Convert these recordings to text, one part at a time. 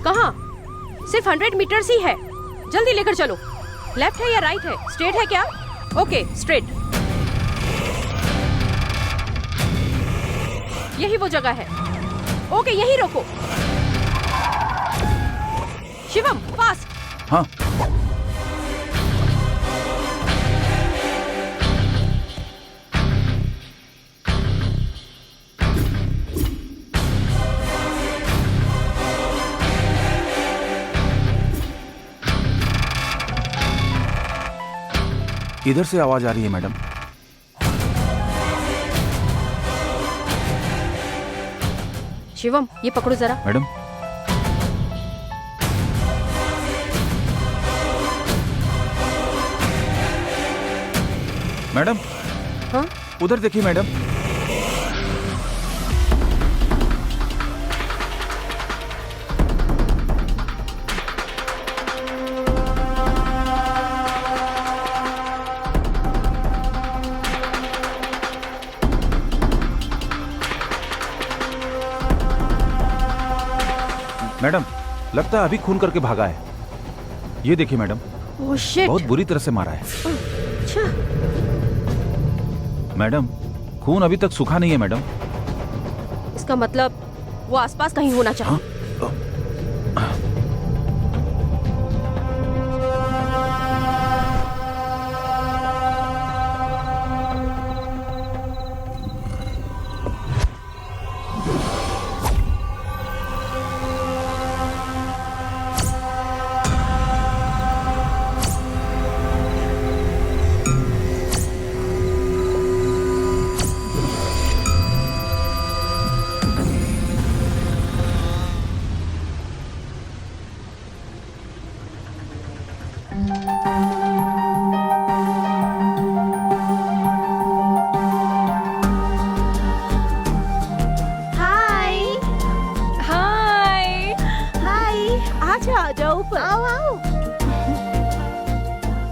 कहाँ? सिर्फ 100 मीटर्स ही है, जल्दी लेकर चलो। लेफ्ट है या राइट है? स्ट्रेट है क्या? Okay straight. यही वो जगह है। ओके यही रोको। शिवम फास्ट। हाँ। इधर से आवाज आ रही है मैडम। शिवम ये पकड़ो जरा। Madam madam. हाँ? उधर देखिए मैडम। मैडम लगता है अभी खून करके भागा है। ये देखिए मैडम। Oh shit. बहुत बुरी तरह से मारा है। अच्छा। मैडम खून अभी तक सूखा नहीं है मैडम। इसका मतलब वो आसपास कहीं होना चाहिए।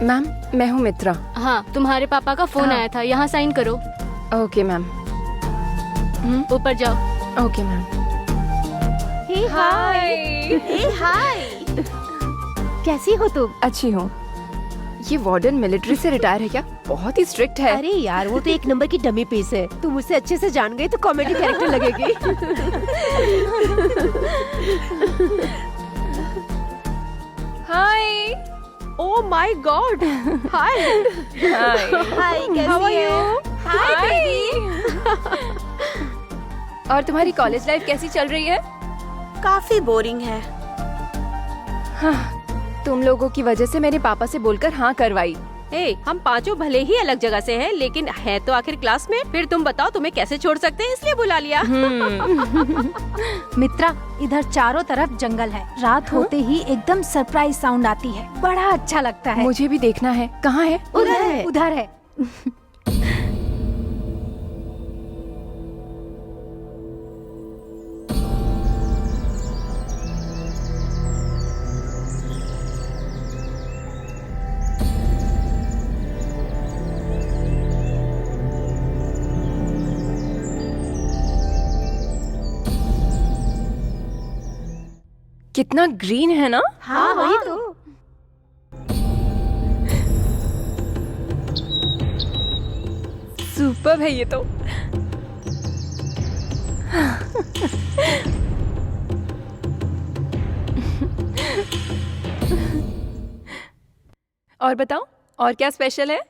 मैम मैं हूँ मित्रा। हाँ तुम्हारे पापा का फोन आया था, यहाँ साइन करो। Okay ma'am. ऊपर जाओ। Okay ma'am. हाय। कैसी हो तुम? अच्छी हूँ। ये वार्डन मिलिट्री से रिटायर है क्या? बहुत ही स्ट्रिक्ट है। अरे यार वो तो एक नंबर की डमी पीस है। तुम उसे अच्छे से जान गई तो कॉमेडी कैरेक्टर लगेगी। Hi. Oh my God. Hi. Hi how are you? Hi baby. और तुम्हारी कॉलेज लाइफ कैसी चल रही है? काफी बोरिंग है। हाँ, तुम लोगों की वजह से मेरे पापा से बोलकर हाँ करवाई। हम पांचों भले ही अलग जगह से हैं, लेकिन है तो आखिर क्लास में। फिर तुम बताओ तुम्हें कैसे छोड़ सकते हैं, इसलिए बुला लिया। मित्रा इधर चारों तरफ जंगल है। रात होते ही एकदम सरप्राइज साउंड आती है, बड़ा अच्छा लगता है। मुझे भी देखना है। कहाँ है? उधर है। कितना ग्रीन है ना? हाँ वही तो। सुपर्ब है ये तो। और बताओ और क्या स्पेशल है?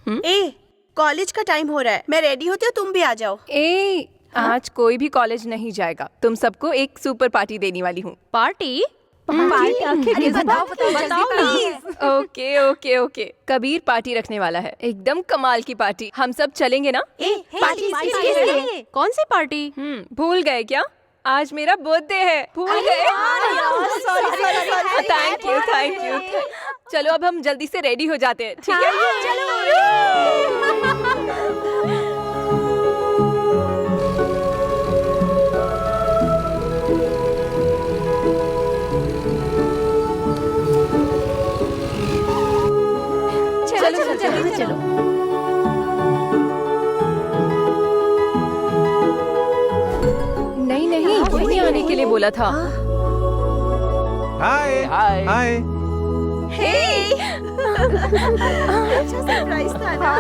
ए कॉलेज का टाइम हो रहा है, मैं रेडी होती हूँ, तुम भी आ जाओ। आज कोई भी कॉलेज नहीं जाएगा। तुम सबको एक सुपर पार्टी देने वाली हूँ। पार्टी? बताओ please. Okay okay okay. Kabir party रखने वाला है, एकदम कमाल की पार्टी। हम सब चलेंगे ना? पार्टी कौन सी पार्टी? भूल गए क्या? आज मेरा बर्थडे है। भूल गए? Thank you. चलो अब हम जल्दी से रेडी हो जाते हैं, ठीक है? चलो। नहीं यहीं आने के लिए बोला था। हाय हाय। हाय। अच्छा सरप्राइज था ना।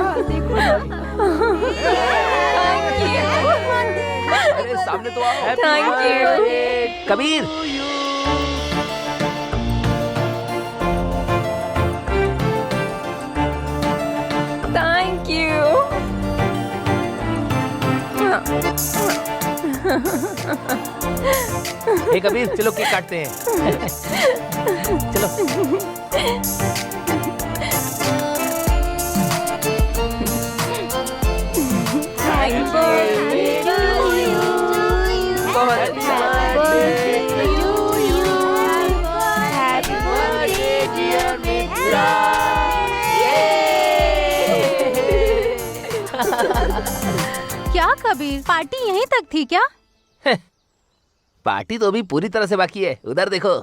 अरे सामने तो आओ। Thank you. Kabir. Thank you. Hey Kabir, चलो केक काटते हैं। चलो। Thank you. बहुत अच्छा। क्या कबीर, पार्टी यहीं तक थी क्या? पार्टी तो अभी पूरी तरह से बाकी है, उधर देखो।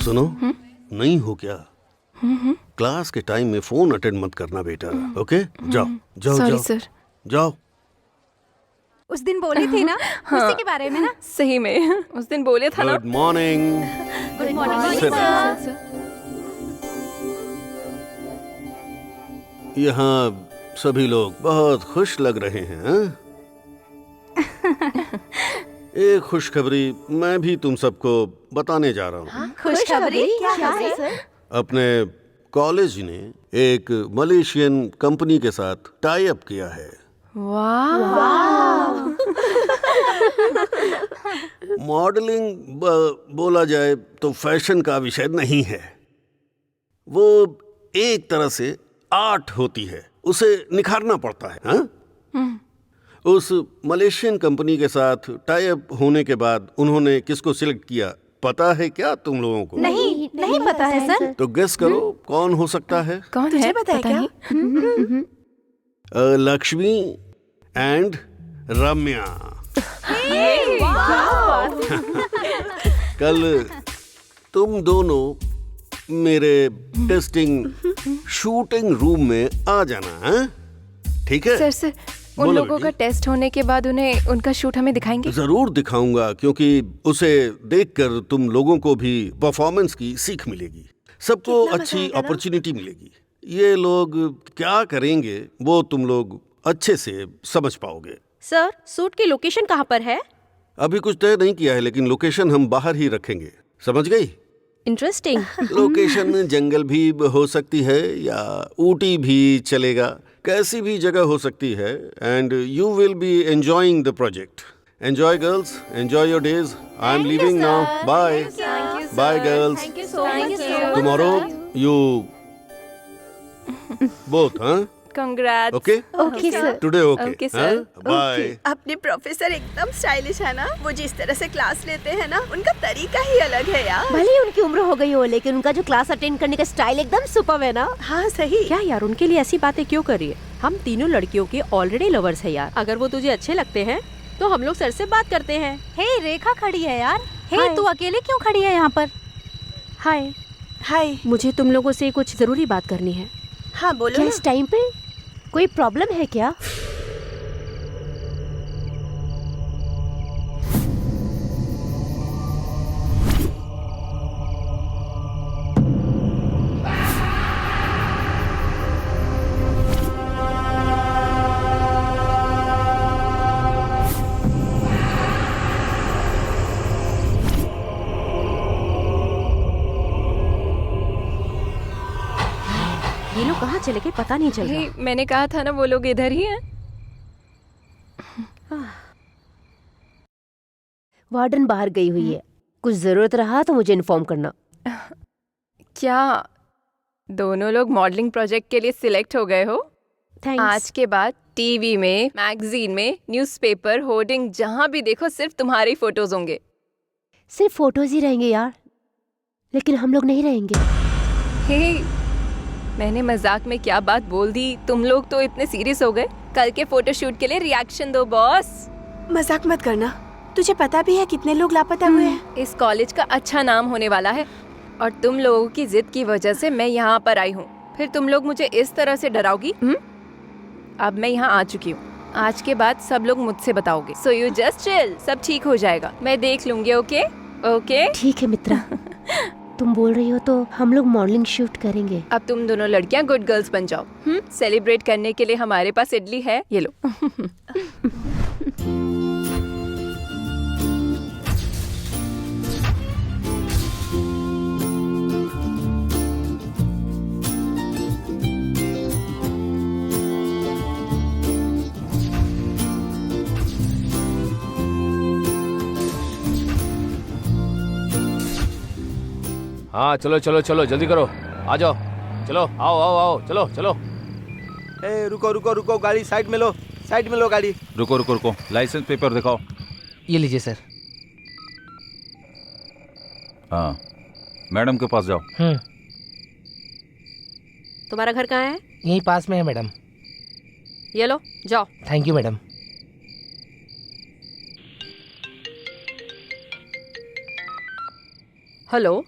सुनो, नहीं हो क्या? क्लास के टाइम में फोन अटेंड मत करना बेटा, ओके? जाओ जाओ सॉरी जाओ सर। जाओ। उस दिन बोली थी ना उसी के बारे में ना। सही में उस दिन बोले था ना। Good morning. Good morning Sir. Sir. यहाँ सभी लोग बहुत खुश लग रहे हैं, हाँ? एक खुशखबरी मैं भी तुम सबको बताने जा रहा हूँ। खुशखबरी क्या है सर? अपने कॉलेज ने एक मलेशियन कंपनी के साथ टाई अप किया है। वाह। मॉडलिंग बोला जाए तो फैशन का विषय नहीं है, वो एक तरह से आर्ट होती है, उसे निखारना पड़ता है, हाँ? उस मलेशियन कंपनी के साथ टाई अप होने के बाद उन्होंने किसको सिलेक्ट किया पता है क्या तुम लोगों को? नहीं पता है सर। तो गेस करो कौन हो सकता है? कौन तुझे है? पता है क्या? नहीं। लक्ष्मी एंड रम्या। कल तुम दोनों मेरे टेस्टिंग शूटिंग रूम में आ जाना, हाँ? ठीक है? सर उन बोलो लोगों का बेटी। टेस्ट होने के बाद उन्हें उनका शूट हमें दिखाएंगे। जरूर दिखाऊंगा, क्योंकि उसे देखकर तुम लोगों को भी परफॉर्मेंस की सीख मिलेगी, सबको कितना मजा अच्छी आएगा ना? अपॉर्चुनिटी मिलेगी। ये लोग क्या करेंगे वो तुम लोग अच्छे से समझ पाओगे। सर, सूट की लोकेशन कहाँ पर है? अभी कुछ तय नहीं किया है, लेकिन लोकेशन हम बाहर ही रखेंगे, समझ गई? इंटरेस्टिंग। लोकेशन जंगल भी हो सकती है या ऊटी भी चलेगा, कैसी भी जगह हो सकती है। And you will be enjoying the project. Enjoy girls, enjoy your days. I am leaving now, bye bye girls. Tomorrow you both, हाँ? Congrats. Okay okay sir. Today Okay, okay, sir. हाँ? बाय। अपने professor एकदम stylish है ना, वो जिस तरह से क्लास लेते हैं ना, उनका तरीका ही अलग है यार। भले ही उनकी उम्र हो गई हो, लेकिन उनका जो क्लास अटेंड करने का स्टाइल एकदम सुपर्ब है ना। हाँ सही। क्या यार, उनके लिए ऐसी बातें क्यों कर रही है? हम तीनों लड़कियों के ऑलरेडी लवर्स है यार। अगर वो तुझे अच्छे लगते हैं तो हम लोग सर से बात करते हैं। हे रेखा खड़ी है यार। हे हाय। तू अकेले क्यों खड़ी है यहाँ पर? हाय, हाय। मुझे तुम लोगों से कुछ जरूरी बात करनी है। हाँ बोलो क्या ना। इस टाइम पे कोई प्रॉब्लम है क्या? ये लोग कहाँ चले गए पता नहीं चल रहा। मैंने कहा था ना वो लोग इधर ही हैं। वार्डन बाहर गई हुई है, कुछ जरूरत रहा तो मुझे इन्फॉर्म करना। क्या दोनों लोग मॉडलिंग प्रोजेक्ट के लिए सिलेक्ट हो गए हो? थैंक्स। आज के बाद टीवी में, मैगजीन में, न्यूज़पेपर, होर्डिंग, जहाँ भी देखो सिर्फ तुम्हारे ही फोटोज होंगे। सिर्फ फोटोज ही रहेंगे यार, लेकिन हम लोग नहीं रहेंगे। हे, मैंने मजाक में क्या बात बोल दी, तुम लोग तो इतने सीरियस हो गए। कल के फोटोशूट के लिए रिएक्शन दो बॉस। मजाक मत करना, तुझे पता भी है कितने लोग लापता हुए हैं। इस कॉलेज का अच्छा नाम होने वाला है और तुम लोगों की जिद की वजह से मैं यहाँ पर आई हूँ। फिर तुम लोग मुझे इस तरह से डराओगी? अब मैं यहाँ आ चुकी हूँ, आज के बाद सब लोग मुझसे बताओगे। सो यू जस्ट चिल, सब ठीक हो जाएगा, मैं देख लूंगी। ओके ओके ठीक है मित्रा, तुम बोल रही हो तो हम लोग मॉडलिंग शूट करेंगे। अब तुम दोनों लड़कियां गुड गर्ल्स बन जाओ। सेलिब्रेट करने के लिए हमारे पास इडली है, ये लो। हाँ चलो चलो चलो जल्दी करो, आ जाओ, चलो आओ आओ आओ, चलो चलो। ए रुको रुको रुको, गाड़ी साइड में लो, साइड में लो गाड़ी। रुको रुको रुको, लाइसेंस पेपर दिखाओ। ये लीजिए सर। हाँ, मैडम के पास जाओ। तुम्हारा घर कहाँ है? यहीं पास में है मैडम। ये लो, जाओ। Thank you madam. Hello,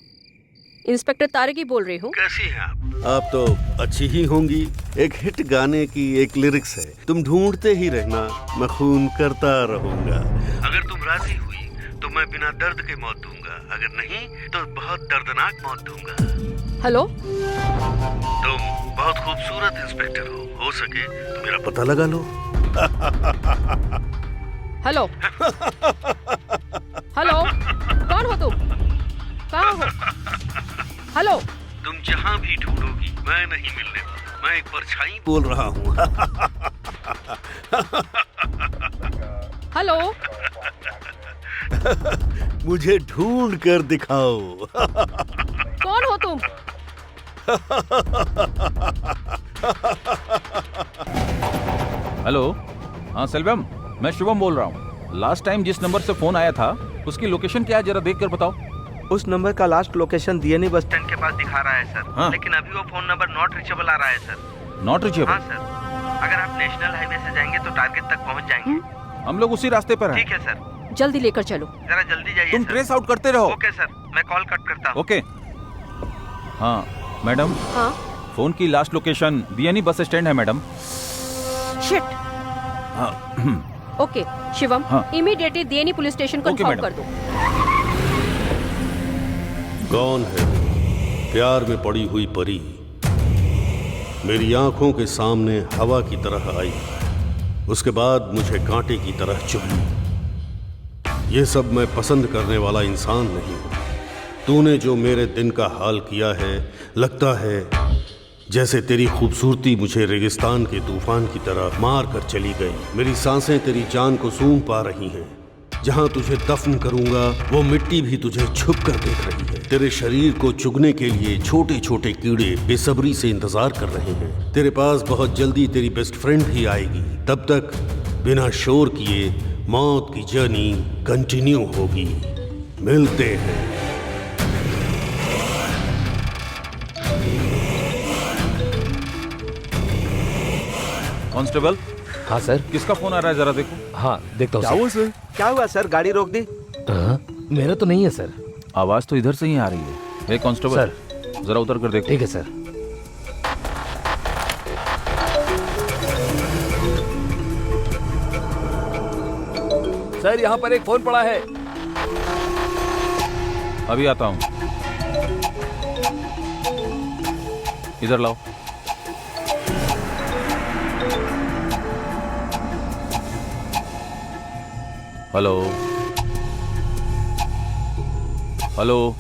inspector Tarki बोल रही हूँ। कैसी हैं आप तो अच्छी ही होंगी। एक हिट गाने की एक लिरिक्स है, तुम ढूंढते ही रहना, मैं खून करता रहूंगा। अगर तुम राजी हुई तो मैं बिना दर्द के मौत दूंगा, अगर नहीं तो बहुत दर्दनाक मौत दूंगा। हेलो, तुम बहुत खूबसूरत इंस्पेक्टर हो सके तो मेरा पता लगा लो। हेलो, हेलो, कौन हो तुम? कहाँ हो? हेलो, तुम जहाँ भी ढूंढोगी मैं नहीं मिलने वाला, मैं एक परछाई बोल रहा हूँ। हेलो, मुझे ढूंढ कर दिखाओ। कौन हो तुम? हेलो, हाँ सेल्वम, मैं शुभम बोल रहा हूँ। लास्ट टाइम जिस नंबर से फोन आया था उसकी लोकेशन क्या है, जरा देख कर बताओ। उस नंबर का last location DNA bus stand के पास दिखा रहा है सर। हाँ। लेकिन अभी वो फोन नंबर नॉट रीचेबल आ रहा है सर। Not reachable? हाँ सर, अगर आप नेशनल हाईवे से जाएंगे तो टारगेट तक पहुंच जाएंगे। हम लोग उसी रास्ते पर हैं। ठीक है सर, जल्दी लेकर चलो। जरा जल्दी जाइए। तुम ट्रेस आउट करते रहो। ओके सर, मैं कॉल कट करता हूँ। ओके। हाँ मैडम, हाँ, फोन की लास्ट लोकेशन बीएनई बस स्टैंड है मैडम। शिट। हाँ। ओके शिवम, हाँ। इमीडिएटली डीएनई पुलिस स्टेशन को ओके, इन्फॉर्म मैडम। कर दो। कौन है प्यार में पड़ी हुई परी, मेरी आंखों के सामने हवा की तरह आई, उसके बाद मुझे कांटे की तरह चुभी। ये सब मैं पसंद करने वाला इंसान नहीं हूं। तूने जो मेरे दिन का हाल किया है, लगता है जैसे तेरी खूबसूरती मुझे रेगिस्तान के तूफान की तरह मार कर चली गई। मेरी सांसें तेरी जान को सूंघ पा रही हैं। जहां तुझे दफन करूंगा वो मिट्टी भी तुझे छुप कर देख रही है। तेरे शरीर को चुगने के लिए छोटे छोटे कीड़े बेसब्री से इंतजार कर रहे हैं। तेरे पास बहुत जल्दी तेरी बेस्ट फ्रेंड भी आएगी। तब तक बिना शोर किए मौत की जर्नी कंटिन्यू होगी। मिलते हैं। कांस्टेबल। हाँ सर। किसका फोन आ रहा है, जरा देखो। हाँ देखता हूँ। क्या हुआ सर? क्या हुआ सर, गाड़ी रोक दी? मेरा तो नहीं है सर। आवाज तो इधर से ही आ रही है। ए कांस्टेबल सर, जरा उतर कर देखो। ठीक है सर। सर यहाँ पर एक फोन पड़ा है। अभी आता हूँ, इधर लाओ। Hello hello.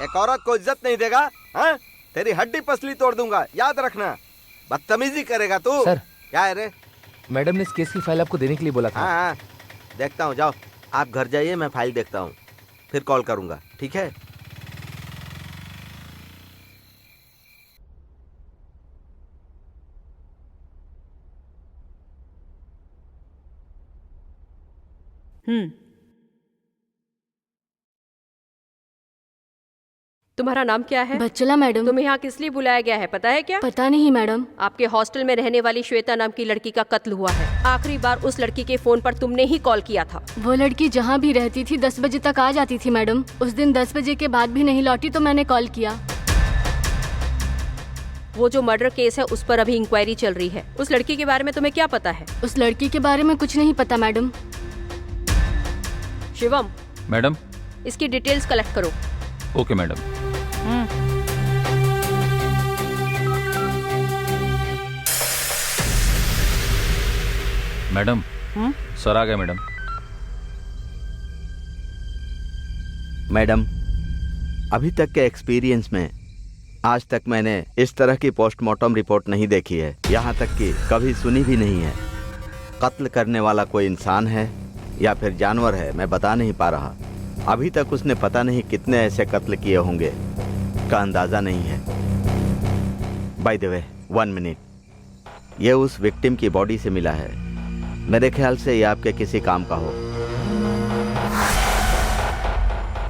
एक औरत को इज्जत नहीं देगा? हाँ, तेरी हड्डी पसली तोड़ दूंगा, याद रखना। बदतमीजी करेगा तू। सर। क्या है रे? मैडम ने इस केस की फाइल आपको देने के लिए बोला था। हाँ, देखता हूँ, जाओ आप घर जाइए, मैं फाइल देखता हूँ, फिर कॉल करूंगा, ठीक है? तुम्हारा नाम क्या है? बच्चला मैडम। तुम्हें यहाँ किस लिए बुलाया गया है, पता है क्या? पता नहीं मैडम। आपके हॉस्टल में रहने वाली श्वेता नाम की लड़की का कत्ल हुआ है। आखिरी बार उस लड़की के फोन पर तुमने ही कॉल किया था। वो लड़की जहाँ भी रहती थी 10 बजे तक आ जाती थी मैडम। उस दिन 10 बजे के बाद भी नहीं लौटी तो मैंने कॉल किया। वो जो मर्डर केस है उस पर अभी इंक्वायरी चल रही है। उस लड़की के बारे में तुम्हें क्या पता है? उस लड़की के बारे में कुछ नहीं पता मैडम। शिवम, मैडम। इसकी डिटेल्स कलेक्ट करो। Okay madam. मैडम, सर आ गए मैडम। मैडम, अभी तक के एक्सपीरियंस में आज तक मैंने इस तरह की पोस्टमार्टम रिपोर्ट नहीं देखी है, यहाँ तक कि कभी सुनी भी नहीं है। कत्ल करने वाला कोई इंसान है या फिर जानवर है, मैं बता नहीं पा रहा। अभी तक उसने पता नहीं कितने ऐसे कत्ल किए होंगे का अंदाज़ा नहीं है। बाय द वे, 1 मिनट, ये उस विक्टिम की बॉडी से मिला है। मेरे ख्याल से ये आपके किसी काम का हो।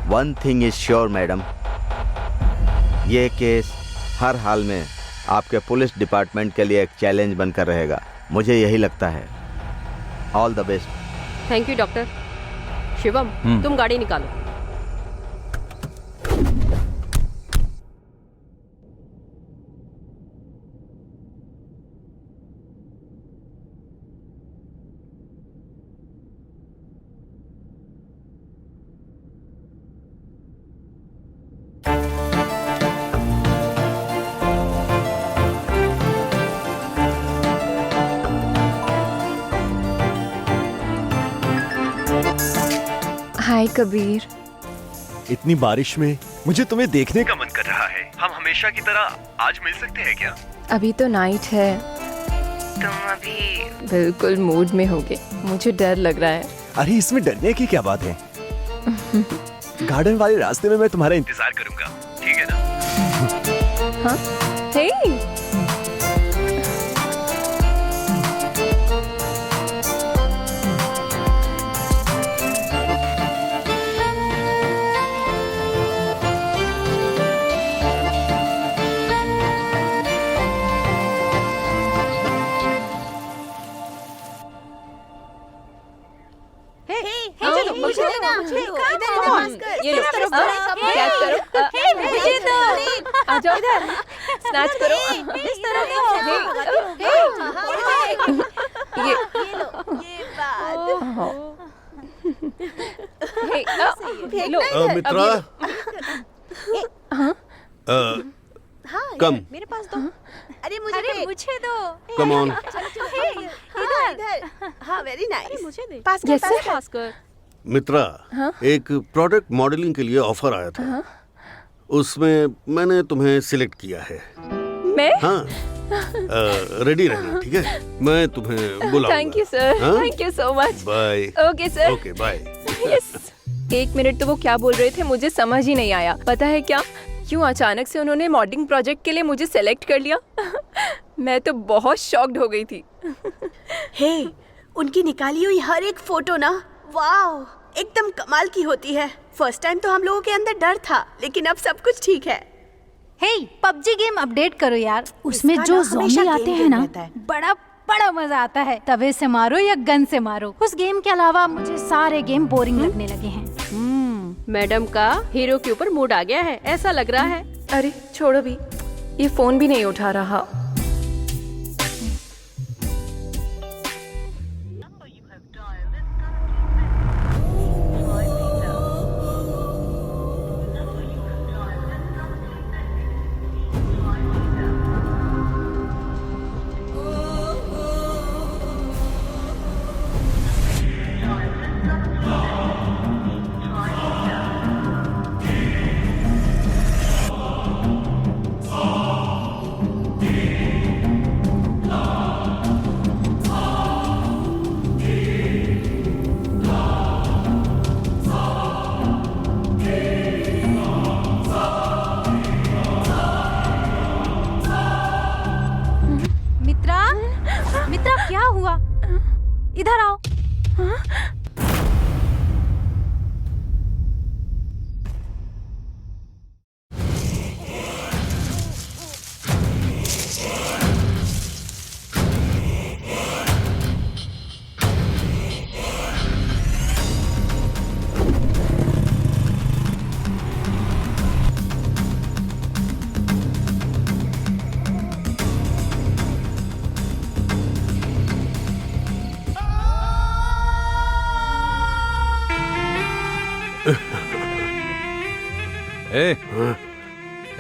One thing is sure madam, ये केस हर हाल में आपके पुलिस डिपार्टमेंट के लिए एक चैलेंज बनकर रहेगा, मुझे यही लगता है। All the best. Thank you doctor. Shivam, तुम गाड़ी निकालो। हाय कबीर। इतनी बारिश में मुझे तुम्हें देखने का मन कर रहा है। हम हमेशा की तरह आज मिल सकते हैं क्या? अभी तो नाइट है, तुम अभी बिल्कुल मूड में होगे, मुझे डर लग रहा है। अरे इसमें डरने की क्या बात है? गार्डन वाले रास्ते में मैं तुम्हारा इंतजार करूंगा, ठीक है ना? हाँ? हे ये लो, कैच करो, आ जाओ इधर, स्नैच करो, इस तरह ये लो मित्रा, कम, मेरे पास दो। अरे मुझे दो। Come on. इधर। हाँ, वेरी नाइस। मुझे दे। पास Yes, कर, sir. पास कर। पास कर। मित्रा, एक प्रोडक्ट मॉडलिंग के लिए ऑफर आया था। उसमें मैंने तुम्हें सिलेक्ट किया है। मैं? हाँ, रेडी रहना, ठीक है? मैं तुम्हें बुलाऊंगा। थैंक यू सर, हाँ? Thank you so much. Bye. Okay sir. Okay bye. Yes. 1 minute तो वो क्या बोल रहे थे मुझे समझ ही नहीं आया। पता है क्या, क्यों अचानक से उन्होंने मॉडलिंग प्रोजेक्ट के लिए मुझे सेलेक्ट कर लिया। मैं तो बहुत शॉक्ड हो गई थी। हे, उनकी निकाली हुई हर एक फोटो ना, वाव, एकदम कमाल की होती है। फर्स्ट टाइम तो हम लोगों के अंदर डर था, लेकिन अब सब कुछ ठीक है। हे पबजी गेम अपडेट करो यार, उसमें इसका जो ना हमेशा ज़ॉम्बी गेम आते हैं गेम ना, रहता है। बड़ा बड़ा मजा आता है। तवे से मारो या गन से मारो। उस गेम के अलावा मुझे सारे गेम बोरिंग लगने लगे हैं। मैडम का हीरो के ऊपर मूड आ गया है, ऐसा लग रहा है। अरे छोड़ो भी, ये फोन भी नहीं उठा रहा। मित्रा क्या हुआ? इधर आओ।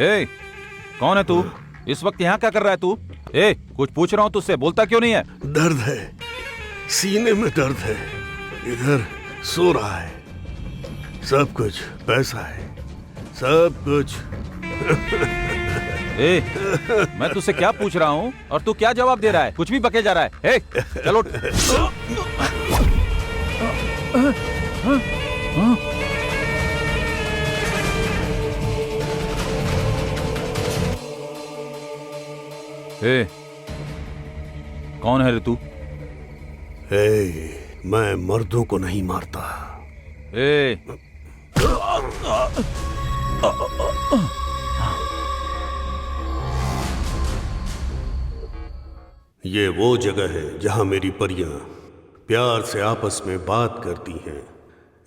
ए, कौन है तू? इस वक्त यहाँ क्या कर रहा है तू? कुछ पूछ रहा हूँ तुझसे, बोलता क्यों नहीं है? दर्द है, सीने में दर्द है, इधर सो रहा है। सब कुछ पैसा है, सब कुछ। मैं तुझसे क्या पूछ रहा हूँ और तू क्या जवाब दे रहा है? कुछ भी बके जा रहा है। चलो। कौन है रे तू? मैं मर्दों को नहीं मारता। ये वो जगह है जहां मेरी परियां प्यार से आपस में बात करती हैं।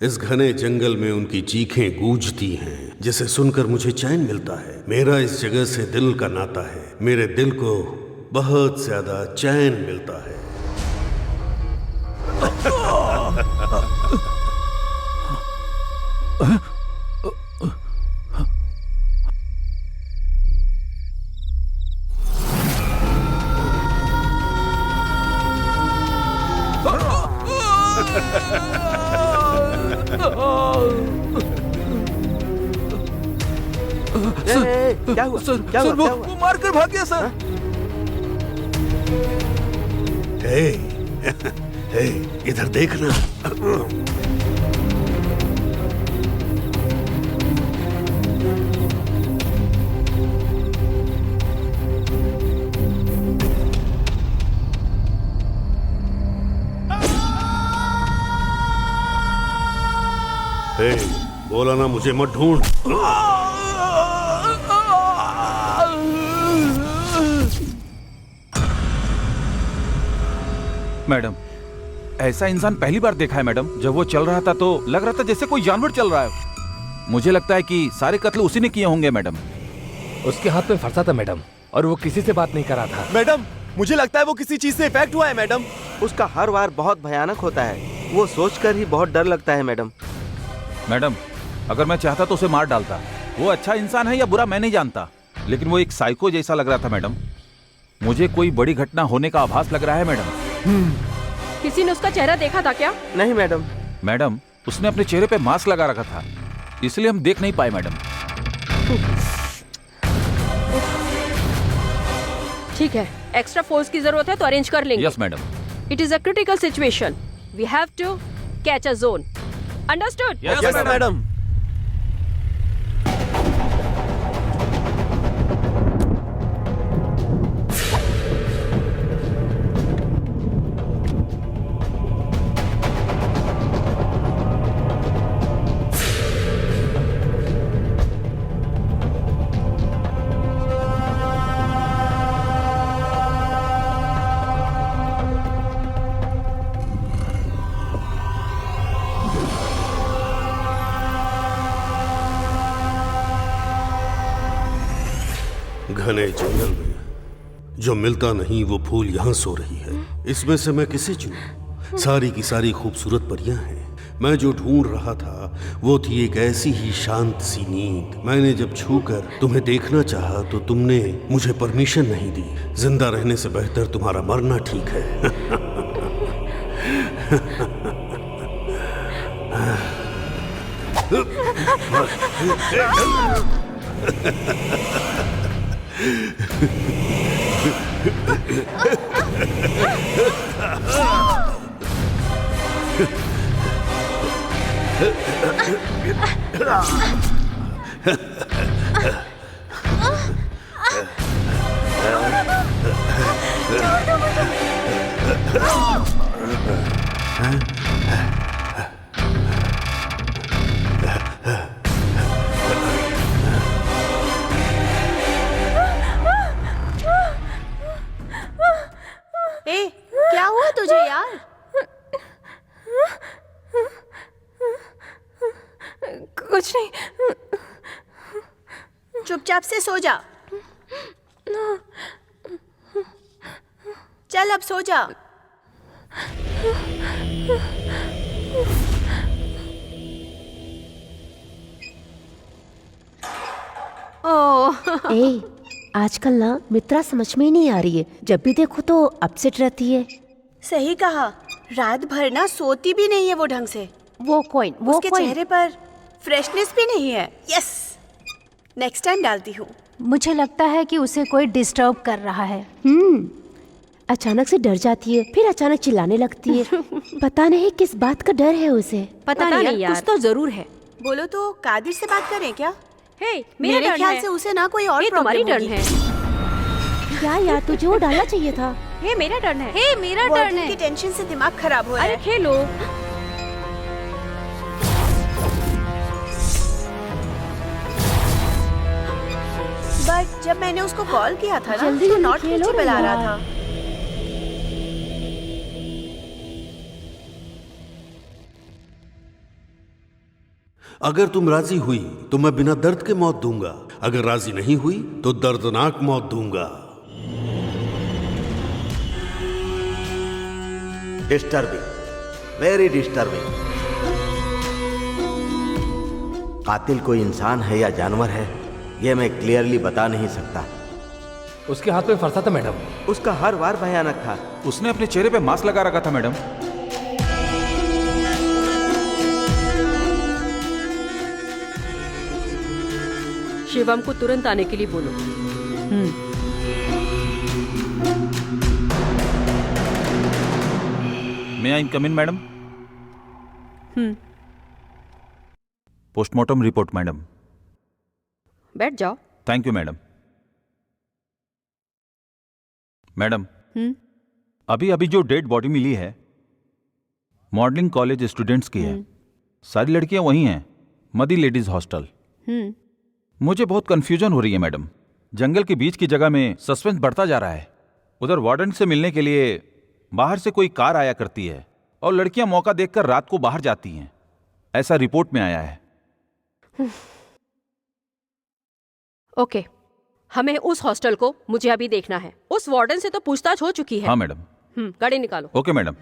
इस घने जंगल में उनकी चीखें गूंजती हैं, जिसे सुनकर मुझे चैन मिलता है। मेरा इस जगह से दिल का नाता है, मेरे दिल को बहुत ज्यादा चैन मिलता है। क्या हुआ? सर, क्या हुआ? सर, वो क्या हुआ? मार कर भाग गया सर। हे, हे, इधर देखना। हे, बोला ना मुझे मत ढूंढ। मैडम, ऐसा इंसान पहली बार देखा है मैडम। जब वो चल रहा था तो लग रहा था जैसे कोई जानवर चल रहा है। मुझे लगता है कि सारे कत्ल उसी ने किए होंगे मैडम। उसके हाथ में फंसा था मैडम, और वो किसी से बात नहीं कर रहा था। मैडम, मुझे लगता है वो किसी चीज से इफेक्ट हुआ है मैडम। उसका हर वार बहुत भयानक होता है, वो सोचकर ही बहुत डर लगता है मैडम। मैडम, अगर मैं चाहता तो उसे मार डालता। वो अच्छा इंसान है या बुरा मैं नहीं जानता, लेकिन वो एक साइको जैसा लग रहा था मैडम। मुझे कोई बड़ी घटना होने का आभास लग रहा है मैडम। किसी ने उसका चेहरा देखा था क्या? नहीं मैडम। मैडम, उसने अपने चेहरे पे मास्क लगा रखा था, इसलिए हम देख नहीं पाए मैडम। ठीक है, एक्स्ट्रा फोर्स की जरूरत है तो अरेंज कर लेंगे। Yes madam. It is a critical situation, we have to catch a zone. Understood? Yes madam. घने जंगल में जो मिलता नहीं वो फूल यहाँ सो रही है। इसमें से मैं किसे चुनूं? सारी की सारी खूबसूरत परियां हैं। मैं जो ढूंढ रहा था वो थी एक ऐसी ही शांत सी नींद। मैंने जब छूकर तुम्हें देखना चाहा तो तुमने मुझे परमिशन नहीं दी। जिंदा रहने से बेहतर तुम्हारा मरना ठीक है। ए, क्या हुआ तुझे यार? कुछ नहीं। चुपचाप से सो जा। चल अब सो जा। ए, आजकल ना मित्रा समझ में ही नहीं आ रही है। जब भी देखो तो अपसेट रहती है। सही कहा, रात भर ना सोती भी नहीं है वो ढंग से। उसके कॉइन। चेहरे पर फ्रेशनेस भी नहीं है। यस, नेक्स्ट टाइम डालती हूँ। मुझे लगता है कि उसे कोई डिस्टर्ब कर रहा है। अचानक से डर जाती है, फिर अचानक चिल्लाने लगती है। पता नहीं किस बात का डर है उसे। पता नहीं यार, कुछ तो जरूर है। बोलो तो कादिर से बात करें क्या? हे, मेरे टर्न ख्याल है। से उसे ना कोई और तुम्हारी प्रॉब्लम टर्न होगी। है। क्या यार, तुझे वो डालना चाहिए था। हे, मेरा टर्न है। हे, मेरा टर्न वार्डन है। की टेंशन से दिमाग खराब हो रहा अरे है। खेलो। बट जब मैंने उसको कॉल किया था ना जल्दी तो जल्दी नॉट खेलो रीचेबल ना आ रहा यार। था। अगर तुम राजी हुई तो मैं बिना दर्द के मौत दूंगा। अगर राजी नहीं हुई तो दर्दनाक मौत दूंगा। Disturbing, very disturbing. कातिल कोई इंसान है या जानवर है, यह मैं क्लियरली बता नहीं सकता। उसके हाथ में फंसा था मैडम। उसका हर वार भयानक था। उसने अपने चेहरे पे मास्क लगा रखा था मैडम। शिवम को तुरंत आने के लिए बोलो। मे आई कम इन मैडम? Postmortem report madam. बैठ जाओ। Thank you madam. मैडम, अभी अभी जो डेड बॉडी मिली है मॉडलिंग कॉलेज स्टूडेंट्स की है। सारी लड़कियां वही हैं, मदी लेडीज हॉस्टल। मुझे बहुत कंफ्यूजन हो रही है मैडम। जंगल के बीच की जगह में सस्पेंस बढ़ता जा रहा है। उधर वार्डन से मिलने के लिए बाहर से कोई कार आया करती है और लड़कियां मौका देखकर रात को बाहर जाती हैं, ऐसा रिपोर्ट में आया है। ओके, हमें उस हॉस्टल को मुझे अभी देखना है। उस वार्डन से तो पूछताछ हो चुकी है। हाँ मैडम। गाड़ी निकालो। Okay madam.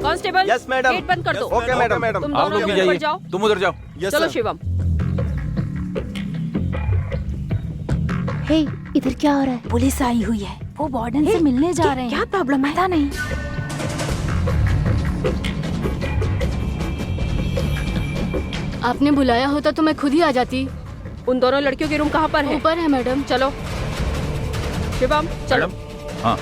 Constable, yes madam. Gate बंद कर दो। Okay madam. तुम आप दोनों लोग भी ऊपर जाइए, जाओ। तुम उधर जाओ। चलो शिवम। हे, इधर क्या हो रहा है? पुलिस आई हुई है, वो वार्डन से मिलने जा रहे हैं। क्या प्रॉब्लम है? पता नहीं। आपने बुलाया होता तो मैं खुद ही आ जाती। उन दोनों लड़कियों के रूम कहाँ पर है? ऊपर है मैडम। चलो शिवम, चलो। मैडम, हाँ।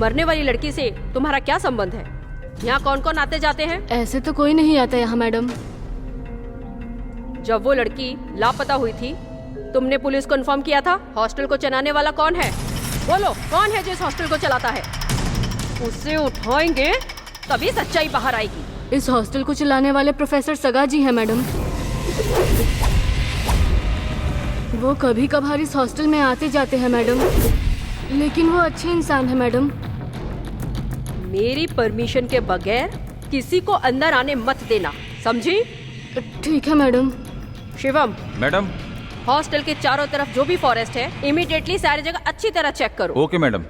मरने वाली लड़की से तुम्हारा क्या संबंध है? यहाँ कौन कौन आते जाते हैं? ऐसे तो कोई नहीं आता यहाँ मैडम। जब वो लड़की लापता हुई थी तुमने पुलिस को इन्फॉर्म किया था? हॉस्टल को चलाने वाला कौन है? बोलो, कौन है जो इस हॉस्टल को चलाता है? उसे उठाएंगे तभी सच्चाई बाहर आएगी। इस हॉस्टल को चलाने वाले प्रोफेसर सगा जी हैं मैडम। वो कभी कभार इस हॉस्टल में आते जाते हैं मैडम, लेकिन वो अच्छे इंसान है मैडम। मेरी परमिशन के बगैर किसी को अंदर आने मत देना, समझी? ठीक है मैडम। शिवम, मैडम, हॉस्टल के चारों तरफ जो भी फॉरेस्ट है इमीडिएटली सारी जगह अच्छी तरह चेक करो। Okay madam.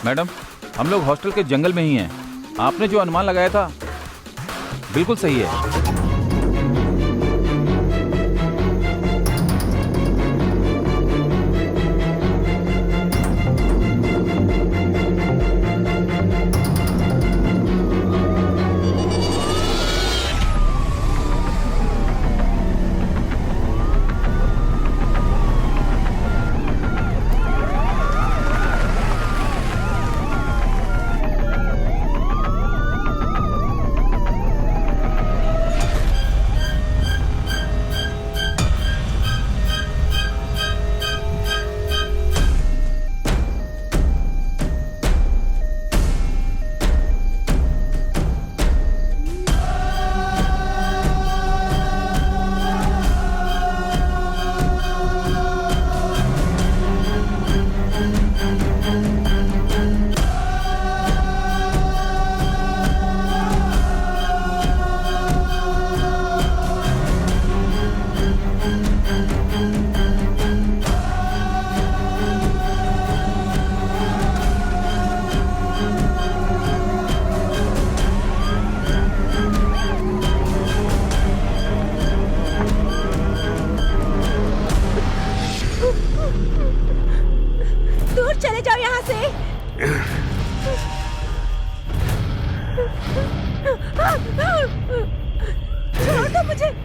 मैडम, हम लोग हॉस्टल के जंगल में ही हैं। आपने जो अनुमान लगाया था बिल्कुल सही है। मुझे।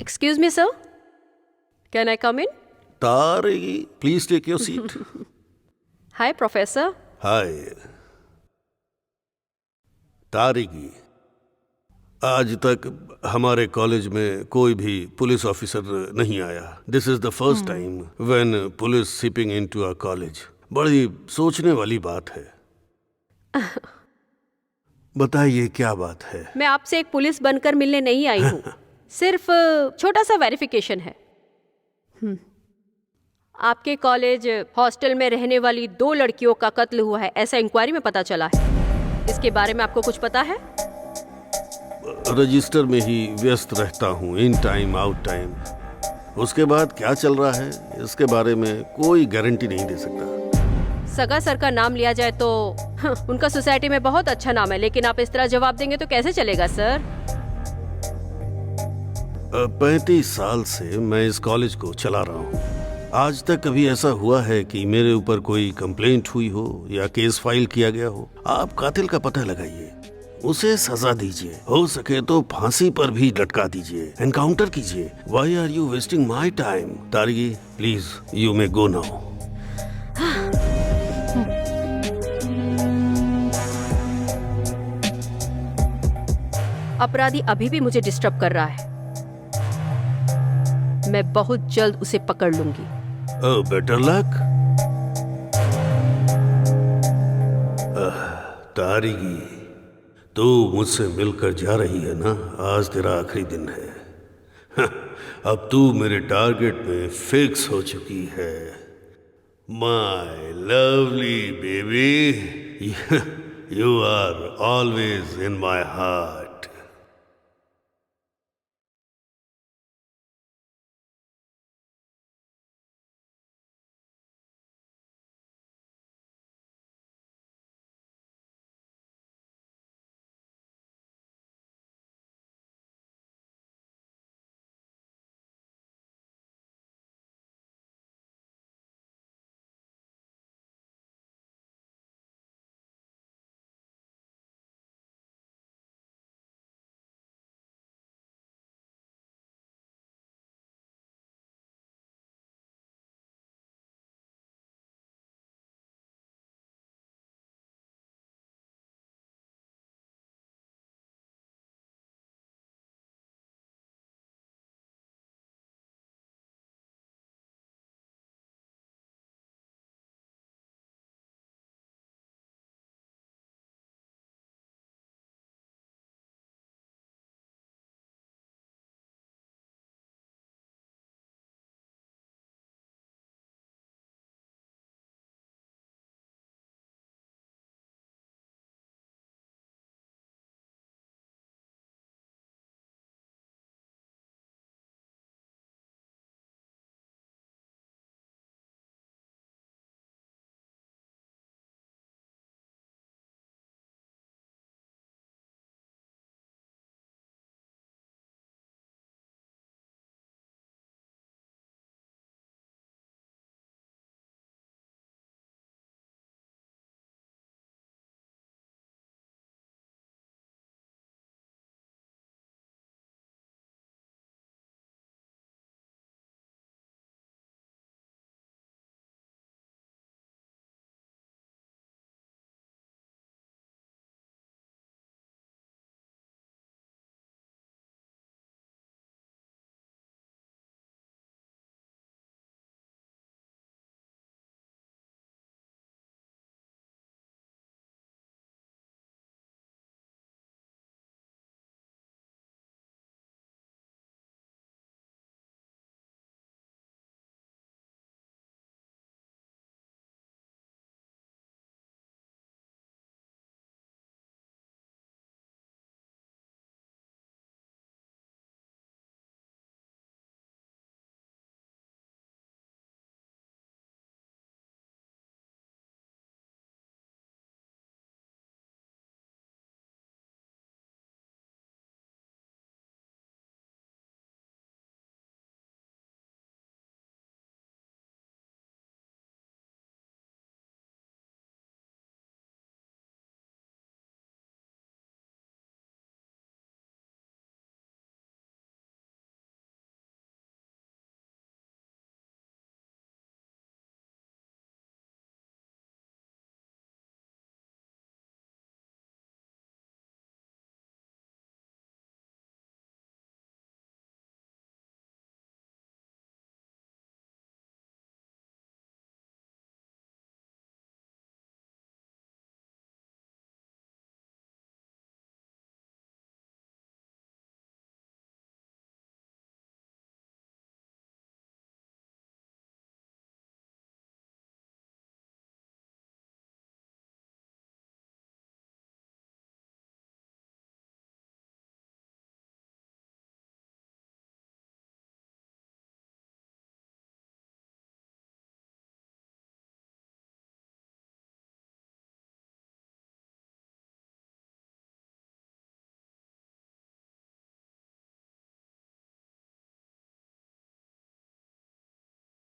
Excuse me, sir. Can I come in? तारेगी, please take your seat. Hi, Professor. हाय तारेगी, आज तक हमारे कॉलेज में कोई भी पुलिस ऑफिसर नहीं आया. This is the first time when police seeping into our college. बड़ी सोचने वाली बात है. बताइए क्या बात है? मैं आपसे एक पुलिस बनकर मिलने नहीं आई हूँ. सिर्फ छोटा सा वेरिफिकेशन है. आपके कॉलेज हॉस्टल में रहने वाली 2 लड़कियों का कत्ल हुआ है, ऐसा इंक्वायरी में पता चला है. इसके बारे में आपको कुछ पता है? रजिस्टर में ही व्यस्त रहता हूँ, इन टाइम आउट टाइम. उसके बाद क्या चल रहा है इसके बारे में कोई गारंटी नहीं दे सकता. सगा सर का नाम लिया जाए तो उनका सोसाइटी में बहुत अच्छा नाम है, लेकिन आप इस तरह जवाब देंगे तो कैसे चलेगा सर? 35 साल से मैं इस कॉलेज को चला रहा हूँ. आज तक कभी ऐसा हुआ है कि मेरे ऊपर कोई कंप्लेंट हुई हो या केस फाइल किया गया हो? आप कातिल का पता लगाइए, उसे सजा दीजिए, हो सके तो फांसी पर भी लटका दीजिए, एनकाउंटर कीजिए. Why are you wasting my time? Targi, please you may go now. अपराधी अभी भी मुझे डिस्टर्ब कर रहा है. मैं बहुत जल्द उसे पकड़ लूंगी. Better luck. तारगी, तू मुझसे मिलकर जा रही है ना? आज तेरा आखिरी दिन है. अब तू मेरे टारगेट में फिक्स हो चुकी है. My lovely baby, you are always in my heart.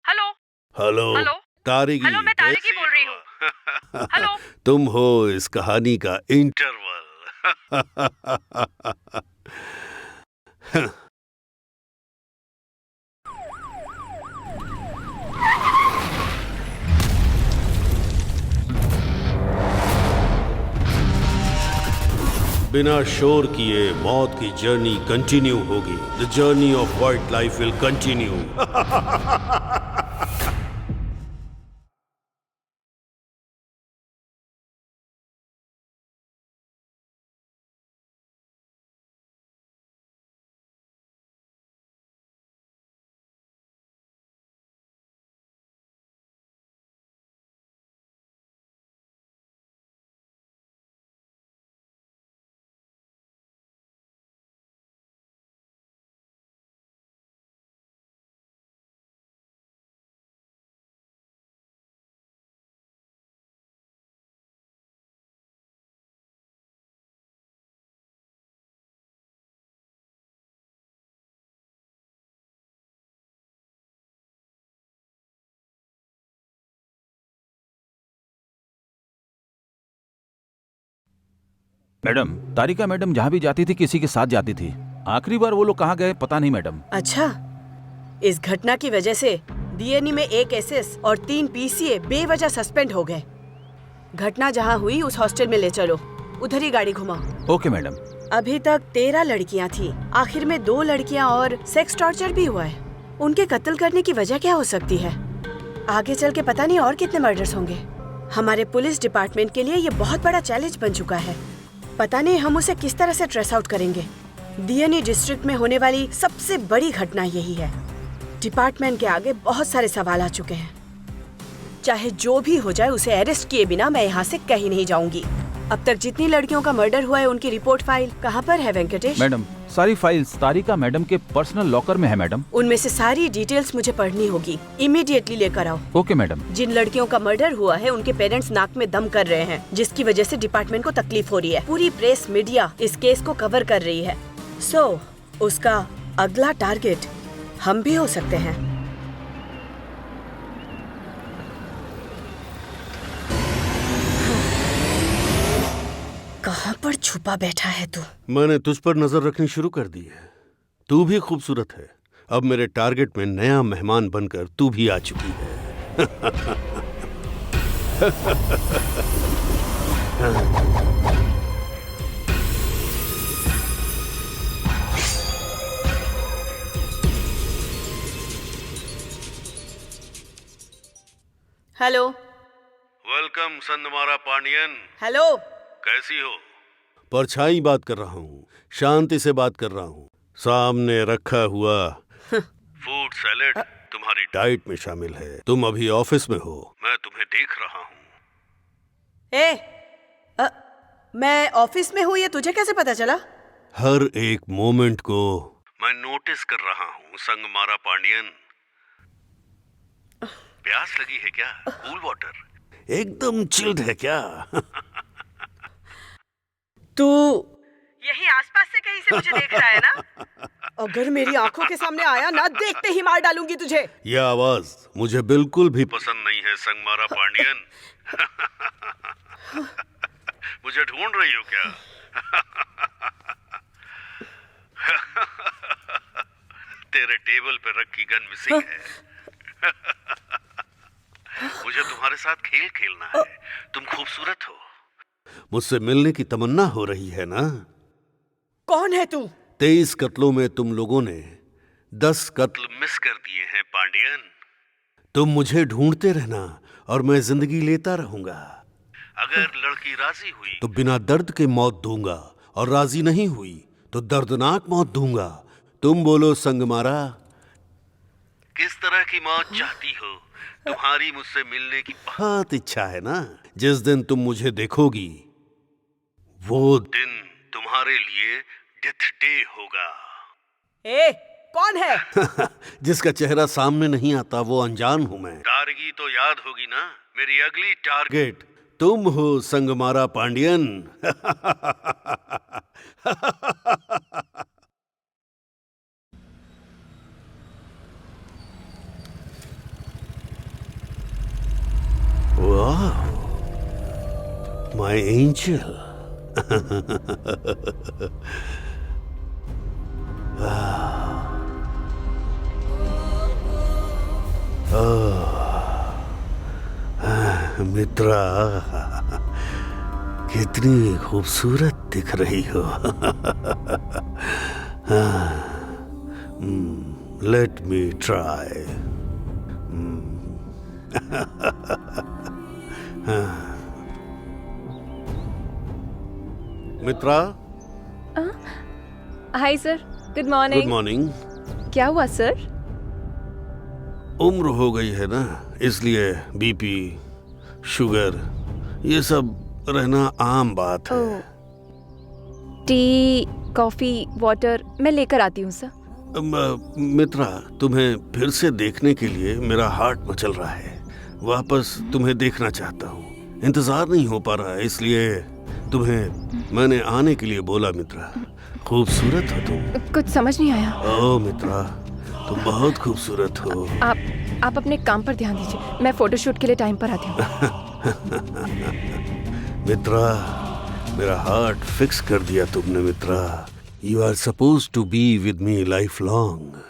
Hello hello hello? Tariki, hello, मैं तारिकी कैसी बोल रही हो? हूँ। हेलो? तुम हो इस कहानी का इंटरवल। बिना शोर किए मौत की जर्नी कंटिन्यू होगी। The journey of wild life will continue. Madam, Tarika madam जहाँ भी जाती थी किसी के साथ जाती थी। आखिरी बार वो लोग कहाँ गए पता नहीं मैडम। अच्छा, इस घटना की वजह से डीएनई में 1 एसएस और 3 पीसीए बेवजह सस्पेंड हो गए। घटना जहाँ हुई उस हॉस्टल में ले चलो, उधर ही गाड़ी घुमाओ। Okay madam. अभी तक 13 लड़कियाँ थी, आखिर में 2 लड़कियाँ और सेक्स टॉर्चर भी हुआ है। उनके कत्ल करने की वजह क्या हो सकती है? आगे चल के पता नहीं और कितने मर्डर्स होंगे। हमारे पुलिस डिपार्टमेंट के लिए ये बहुत बड़ा चैलेंज बन चुका है। पता नहीं हम उसे किस तरह से ट्रेस आउट करेंगे। डीएनई डिस्ट्रिक्ट में होने वाली सबसे बड़ी घटना यही है। डिपार्टमेंट के आगे बहुत सारे सवाल आ चुके हैं। चाहे जो भी हो जाए, उसे अरेस्ट किए बिना मैं यहाँ से कहीं नहीं जाऊंगी। अब तक जितनी लड़कियों का मर्डर हुआ है उनकी रिपोर्ट फाइल कहाँ पर है वेंकटेश? मैडम, सारी फाइल्स तारिका मैडम के पर्सनल लॉकर में है मैडम। उनमें से सारी डिटेल्स मुझे पढ़नी होगी। इमीडिएटली लेकर आओ। Okay madam. जिन लड़कियों का मर्डर हुआ है उनके पेरेंट्स नाक में दम कर रहे हैं, जिसकी वजह से डिपार्टमेंट को तकलीफ हो रही है। पूरी प्रेस मीडिया इस केस को कवर कर रही है। सो उसका अगला टारगेट हम भी हो सकते हैं। कहाँ पर छुपा बैठा है तू? मैंने तुझ पर नजर रखनी शुरू कर दी है। तू भी खूबसूरत है। अब मेरे टारगेट में नया मेहमान बनकर तू भी आ चुकी है। हेलो। वेलकम संदमारा पांडियन। हेलो। कैसी हो? परछाई बात कर रहा हूँ, शांति से बात कर रहा हूँ। सामने रखा हुआ फूड सैलेड तुम्हारी डाइट में शामिल है। तुम अभी ऑफिस में हो, मैं तुम्हें देख रहा हूँ। मैं ऑफिस में हूँ, ये तुझे कैसे पता चला? हर एक मोमेंट को मैं नोटिस कर रहा हूँ संगमारा पांडियन। प्यास लगी है क्या? कूल वाटर एकदम चिल्ड है क्या? तू यही आसपास से कहीं से मुझे देख रहा है ना? अगर मेरी आंखों के सामने आया ना, देखते ही मार डालूंगी तुझे। यह आवाज मुझे बिल्कुल भी पसंद नहीं है संगमारा पांडियन। मुझे ढूंढ रही हो क्या? तेरे टेबल पे रखी गन मिसिंग है। मुझे तुम्हारे साथ खेल खेलना है। तुम खूबसूरत हो, मुझसे मिलने की तमन्ना हो रही है ना? कौन है तू? 23 कत्लों में तुम लोगों ने 10 कत्ल मिस कर दिए हैं पांडियन। तुम मुझे ढूंढते रहना और मैं जिंदगी लेता रहूंगा। अगर लड़की राजी हुई तो बिना दर्द के मौत दूंगा, और राजी नहीं हुई तो दर्दनाक मौत दूंगा। तुम बोलो संगमारा, किस तरह की मौत चाहती हो? तुम्हारी मुझसे मिलने की बहुत इच्छा है ना? जिस दिन तुम मुझे देखोगी वो दिन तुम्हारे लिए डेथ डे होगा। कौन है? जिसका चेहरा सामने नहीं आता वो अनजान हूं मैं। तारगी तो याद होगी ना? मेरी अगली टारगेट तुम हो संगमारा पांडियन। वाह, माय एंजल। मित्रा, कितनी खूबसूरत दिख रही हो। Let me try. Mitra, hi sir, good good morning. Morning. क्या हुआ सर? उम्र हो गई है ना, इसलिए बीपी, शुगर, ये सब रहना आम बात है। टी, कॉफी, वाटर मैं लेकर आती हूँ सर। मित्रा, तुम्हें फिर से देखने के लिए मेरा हार्ट मचल रहा है। वापस तुम्हें देखना चाहता हूँ, इंतजार नहीं हो पा रहा है, इसलिए तुम्हें मैंने आने के लिए बोला। मित्रा, खूबसूरत हो तुम। कुछ समझ नहीं आया। ओ मित्रा, तुम बहुत खूबसूरत हो। आप अपने काम पर ध्यान दीजिए, मैं फोटोशूट के लिए टाइम पर आती हूँ। मित्रा, मेरा हार्ट फिक्स कर दिया तुमने। Mitra, you are supposed to be with me lifelong.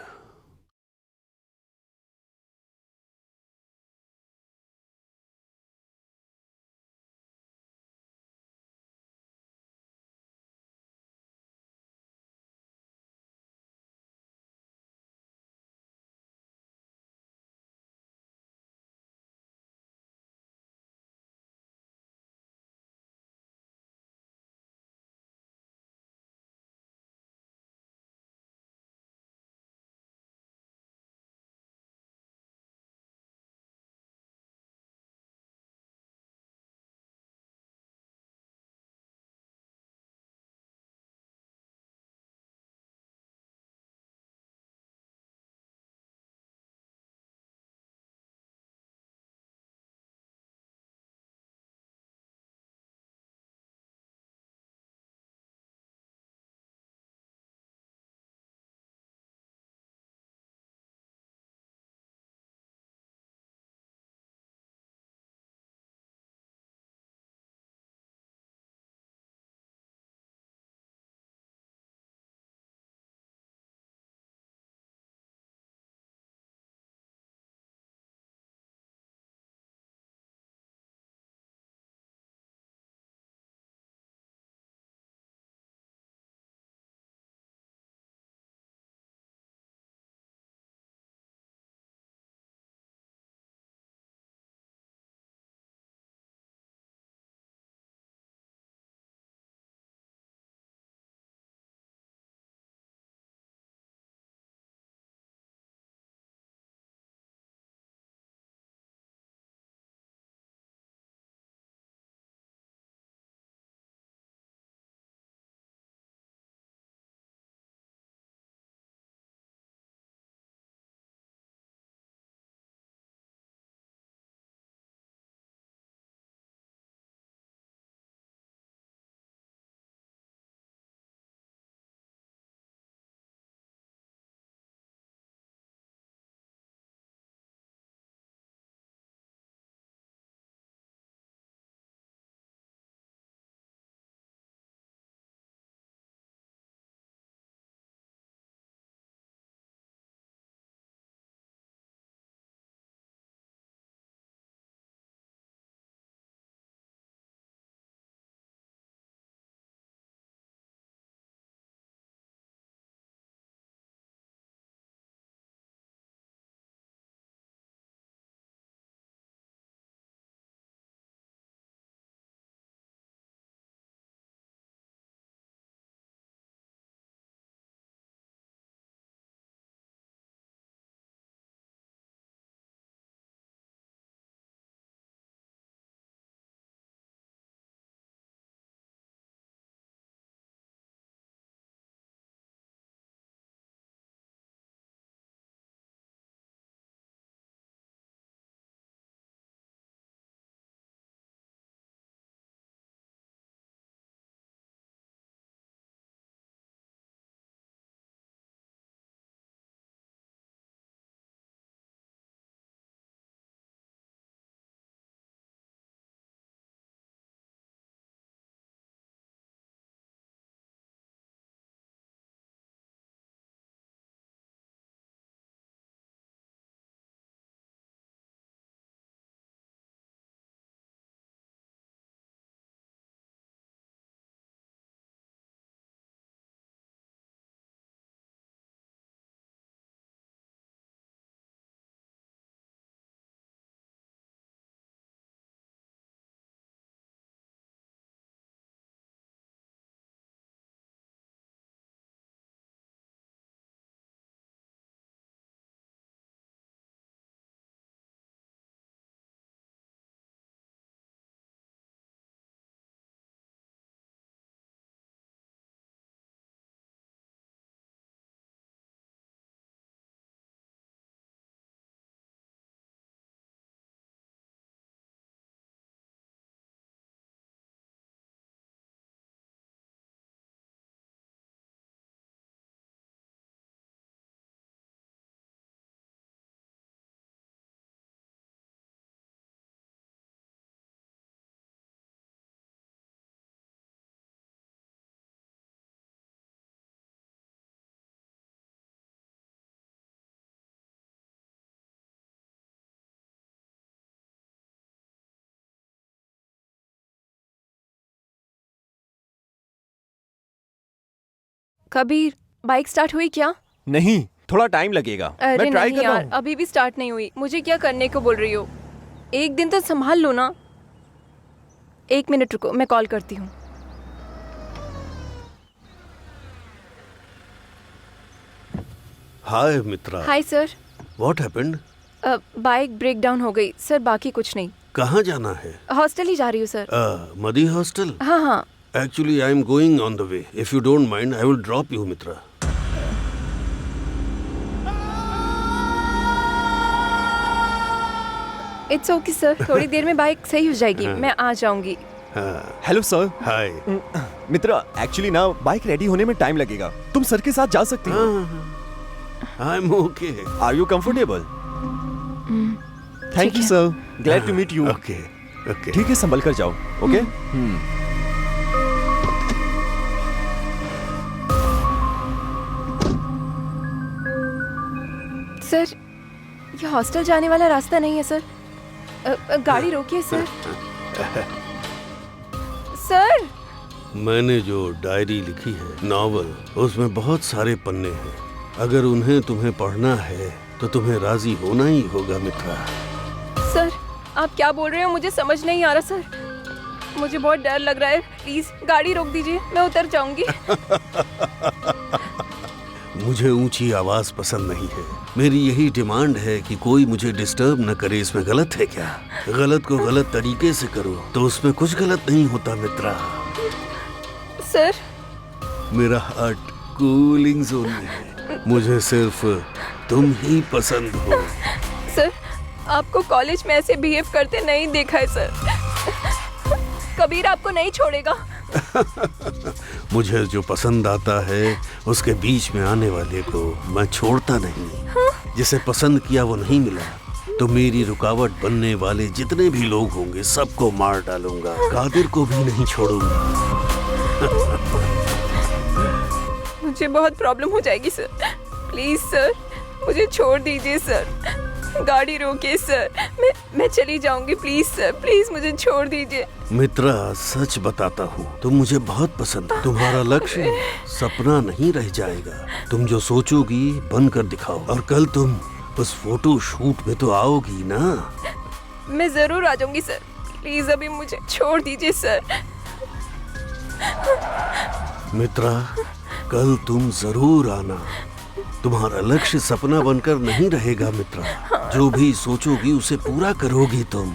Kabir, bike start हुई क्या? नहीं, थोड़ा टाइम लगेगा। मैं अरे ट्राई नहीं कर रहा यार, हूँ। अभी भी स्टार्ट नहीं हुई। मुझे क्या करने को बोल रही हो? एक दिन तो संभाल लो ना। 1 मिनट रुको, मैं कॉल करती हूँ। Hi Mitra. Hi sir. What happened? Bike break down हो गई सर, बाकी कुछ नहीं। कहाँ जाना है? हॉस्टल ही जा रही हूँ सर। मदी हॉस्टल? हाँ हाँ। Actually, I am going on the way. If you don't mind, I will drop you, Mitra. It's okay sir, थोड़ी देर में बाइक सही हो जाएगी, मैं आ जाऊंगी। Hello sir. Hi Mitra, actually ना बाइक रेडी होने में टाइम लगेगा। तुम सर के साथ जा सकती हो। I am okay. Are you comfortable? Thank you sir, glad to meet you. Okay okay. ठीक है, संभल कर जाओ। ओके। सर, ये हॉस्टल जाने वाला रास्ता नहीं है सर। गाड़ी रोकिए सर। सर, मैंने जो डायरी लिखी है, नॉवल, उसमें बहुत सारे पन्ने हैं। अगर उन्हें तुम्हें पढ़ना है तो तुम्हें राजी होना ही होगा मित्रा। सर, आप क्या बोल रहे हो? मुझे समझ नहीं आ रहा सर। मुझे बहुत डर लग रहा है। प्लीज गाड़ी रोक दीजिए, मैं उतर जाऊंगी। मुझे ऊंची आवाज पसंद नहीं है। मेरी यही डिमांड है कि कोई मुझे डिस्टर्ब न करे। इसमें गलत है क्या? गलत को गलत तरीके से करो तो उसमें कुछ गलत नहीं होता मित्रा। सर, मेरा हार्ट कूलिंग जोन में है। मुझे सिर्फ तुम ही पसंद हो। सर, आपको कॉलेज में ऐसे बिहेव करते नहीं देखा है सर। कबीर आपको नहीं छोड़ेगा। मुझे जो पसंद आता है उसके बीच में आने वाले को मैं छोड़ता नहीं। जिसे पसंद किया वो नहीं मिला तो मेरी रुकावट बनने वाले जितने भी लोग होंगे सबको मार डालूंगा। कादिर को भी नहीं छोड़ूंगा। मुझे बहुत प्रॉब्लम हो जाएगी सर। प्लीज सर, मुझे छोड़ दीजिए सर। गाड़ी रोकिए सर, मैं चली जाऊंगी। प्लीज सर, प्लीज मुझे छोड़ दीजिए। मित्रा, सच बताता हूँ, तुम मुझे बहुत पसंद हो। तुम्हारा लक्ष्य सपना नहीं रह जाएगा। तुम जो सोचोगी बनकर दिखाओ। और कल तुम उस फोटो शूट में तो आओगी ना? मैं जरूर आ जाऊंगी सर। प्लीज अभी मुझे छोड़ दीजिए सर। मित्रा, कल तुम जरूर आना। तुम्हारा लक्ष्य सपना बनकर नहीं रहेगा मित्रा। जो भी सोचोगी उसे पूरा करोगी तुम।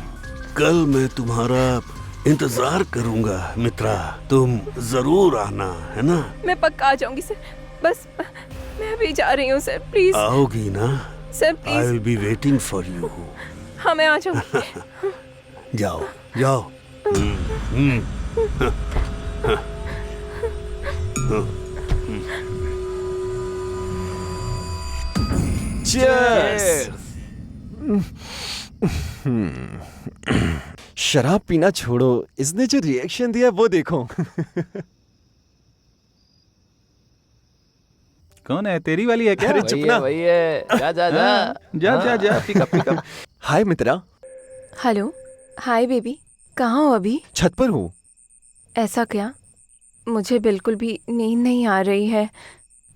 कल मैं तुम्हारा इंतजार करूंगा मित्रा। तुम जरूर आना, है ना? मैं पक्का आ जाऊंगी सर। बस मैं अभी जा रही हूँ सर। प्लीज आओगी ना? Sir I will be waiting for you. हाँ, मैं आ जाऊंगी। जाओ जाओ। शराब पीना छोड़ो, इसने जो रिएक्शन दिया वो देखो। कौन है? तेरी वाली है क्या? अरे चुप ना। वही है। जा जा जा जा जा जा, pickup. Hi Mitra. Hello, hi baby. कहाँ हो अभी? छत पर हूँ। ऐसा क्या? मुझे बिल्कुल भी नींद नहीं आ रही है।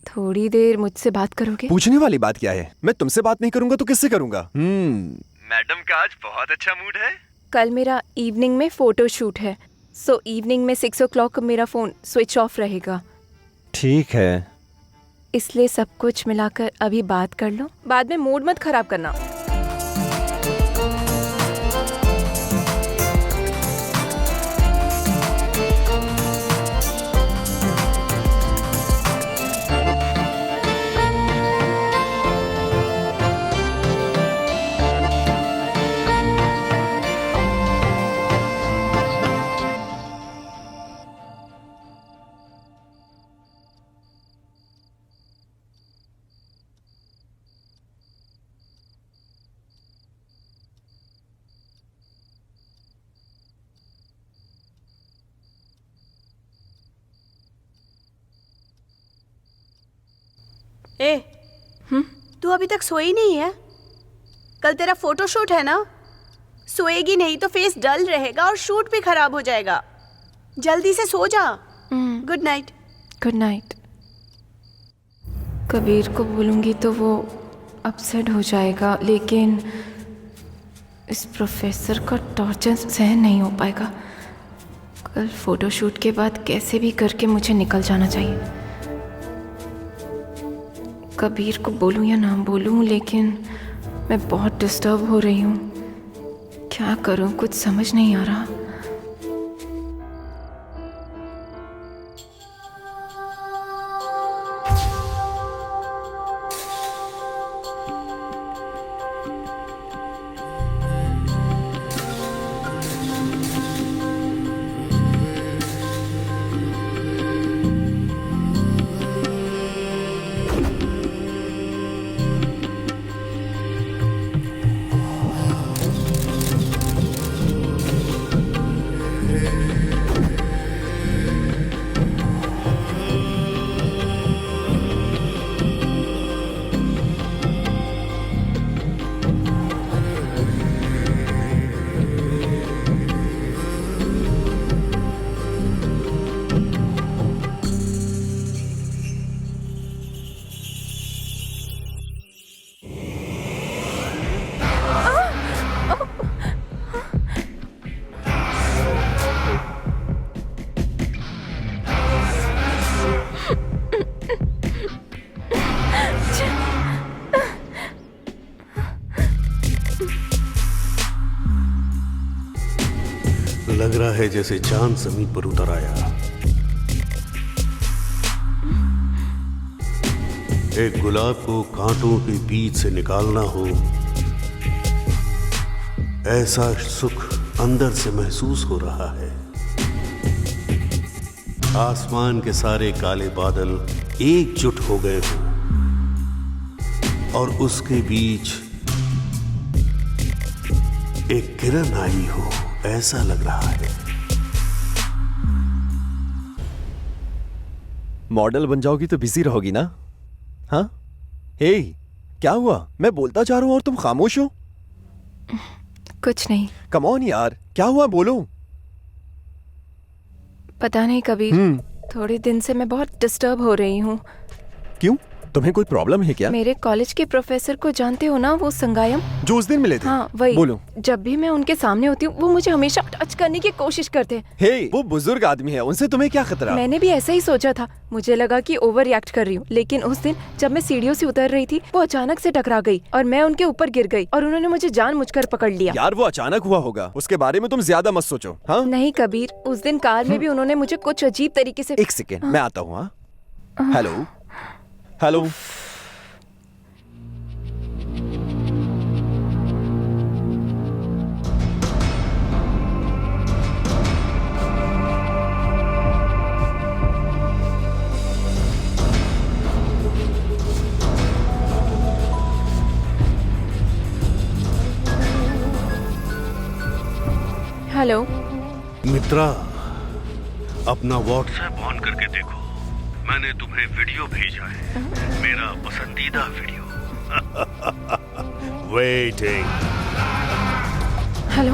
थोड़ी देर मुझसे बात करोगे? पूछने वाली बात क्या है? मैं तुमसे बात नहीं करूंगा तो किससे करूंगा? मैडम का आज बहुत अच्छा मूड है। कल मेरा इवनिंग में फोटो शूट है, सो इवनिंग में 6 o'clock मेरा फोन स्विच ऑफ रहेगा। ठीक है। इसलिए सब कुछ मिलाकर अभी बात कर लो, बाद में मूड मत खराब करना। ए, तू अभी तक सोई नहीं है? कल तेरा फोटो शूट है ना? सोएगी नहीं तो फेस डल रहेगा और शूट भी खराब हो जाएगा। जल्दी से सो जा। Good night. Good night. Kabir को बोलूँगी तो वो अपसेट हो जाएगा, लेकिन इस प्रोफेसर का टॉर्चर सहन नहीं हो पाएगा। कल फोटोशूट के बाद कैसे भी करके मुझे निकल जाना चाहिए। कबीर को बोलूं या ना बोलूं, लेकिन मैं बहुत डिस्टर्ब हो रही हूँ। क्या करूँ, कुछ समझ नहीं आ रहा। लग रहा है जैसे चांद जमीन पर उतर आया। एक गुलाब को कांटों के बीच से निकालना हो, ऐसा सुख अंदर से महसूस हो रहा है। आसमान के सारे काले बादल एकजुट हो गए हों और उसके बीच एक किरण आई हो, ऐसा लग रहा है। मॉडल बन जाओगी तो बिजी रहोगी ना? हाँ? हे, क्या हुआ? मैं बोलता जा रहा हूं और तुम खामोश हो। कुछ नहीं। कम ऑन यार, क्या हुआ, बोलो। पता नहीं कबीर, थोड़े दिन से मैं बहुत डिस्टर्ब हो रही हूँ। क्यों? तुम्हें कोई प्रॉब्लम है क्या? मेरे कॉलेज के प्रोफेसर को जानते हो ना, वो संगायम, जो उस दिन मिले थे? हाँ वही। बोलो। जब भी मैं उनके सामने होती हूँ वो मुझे हमेशा टच करने की कोशिश करते हैं। हे, वो बुजुर्ग आदमी है, उनसे तुम्हें क्या खतरा? मैंने भी ऐसा ही सोचा था, मुझे लगा कि ओवर रिएक्ट कर रही हूँ, लेकिन उस दिन जब मैं सीढ़ियों से उतर रही थी वो अचानक से टकरा गई और मैं उनके ऊपर गिर गई और उन्होंने मुझे जानबूझकर पकड़ लिया। यार वो अचानक हुआ होगा, उसके बारे में तुम ज्यादा मत सोचो। हाँ? नहीं कबीर, उस दिन कार में भी उन्होंने मुझे कुछ अजीब तरीके से। एक सेकेंड, मैं आता हूँ। हाँ, हेलो हेलो। हेलो मित्रा, अपना व्हाट्सएप ऑन करके देखो, मैंने तुम्हें वीडियो भेजा है, मेरा पसंदीदा video. Waiting. Hello.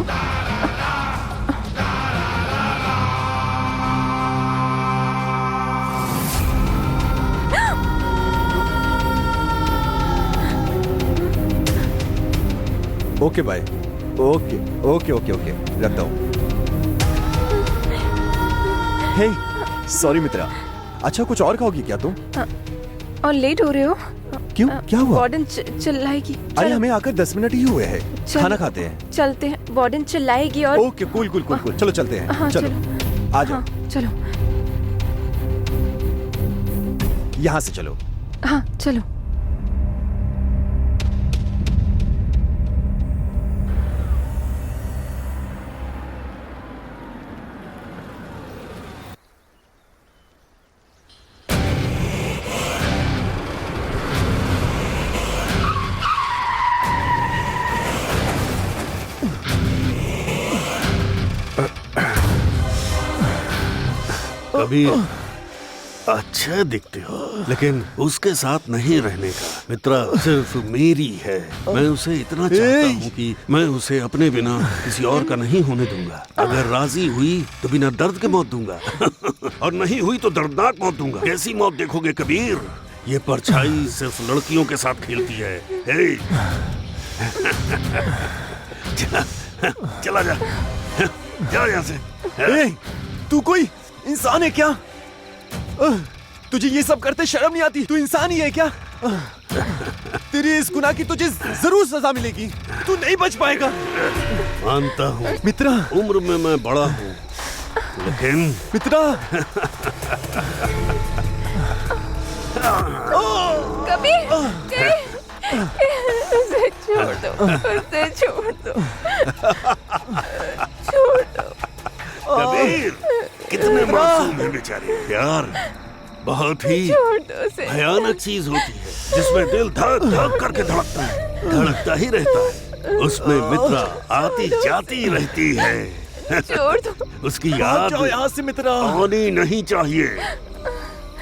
Okay bye. Okay okay okay okay, रखता हूँ। Hey, sorry Mitra. अच्छा, कुछ और खाओगी क्या तुम? और लेट हो रहे हो? क्यों, क्या हुआ? वार्डन चिल्लाएगी। अरे हमें आकर 10 मिनट ही हुए हैं, खाना खाते हैं। चलते हैं, वार्डन चिल्लाएगी और। Okay, cool cool cool cool, चलो चलते हैं। हाँ, चलो आ जाओ। हाँ, चलो। यहाँ से चलो। हाँ चलो। कबीर, अच्छे दिखते हो, लेकिन उसके साथ नहीं रहने का। मित्रा सिर्फ मेरी है, मैं उसे इतना चाहता हूँ कि मैं उसे अपने बिना किसी और का नहीं होने दूंगा। अगर राजी हुई तो बिना दर्द के मौत दूंगा और नहीं हुई तो दर्दनाक मौत दूंगा। कैसी मौत देखोगे कबीर? ये परछाई सिर्फ लड़कियों के साथ खेलती है। हे! चला जा, जा यहाँ से। ए, तू कोई इंसान है क्या? तुझे ये सब करते शर्म नहीं आती? तू इंसान ही है क्या? तेरी इस गुनाह की तुझे जरूर सजा मिलेगी। तू नहीं बच पाएगा। मानता हूँ मित्रा, उम्र में मैं बड़ा हूँ, लेकिन मित्रा कबीर, उसे छोड़ दो, उसे छोड़ दो, छोड़ दो। कबीर, कितने मासूम हैं बेचारे। प्यार बहुत ही भयानक चीज होती है, जिसमें दिल धड़क धड़क करके धड़कता है, धड़कता ही रहता है। उसमें मित्रा आती जाती रहती है। छोड़ दो। उसकी याद यहाँ से मित्रा आनी नहीं चाहिए।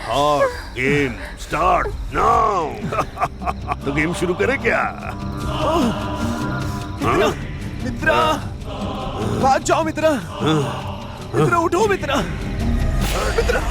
Hard game start now. तो गेम शुरू करे क्या? मित्रा, भाग जाओ मित्रा। मित्रा उठो मित्रा। मित्रा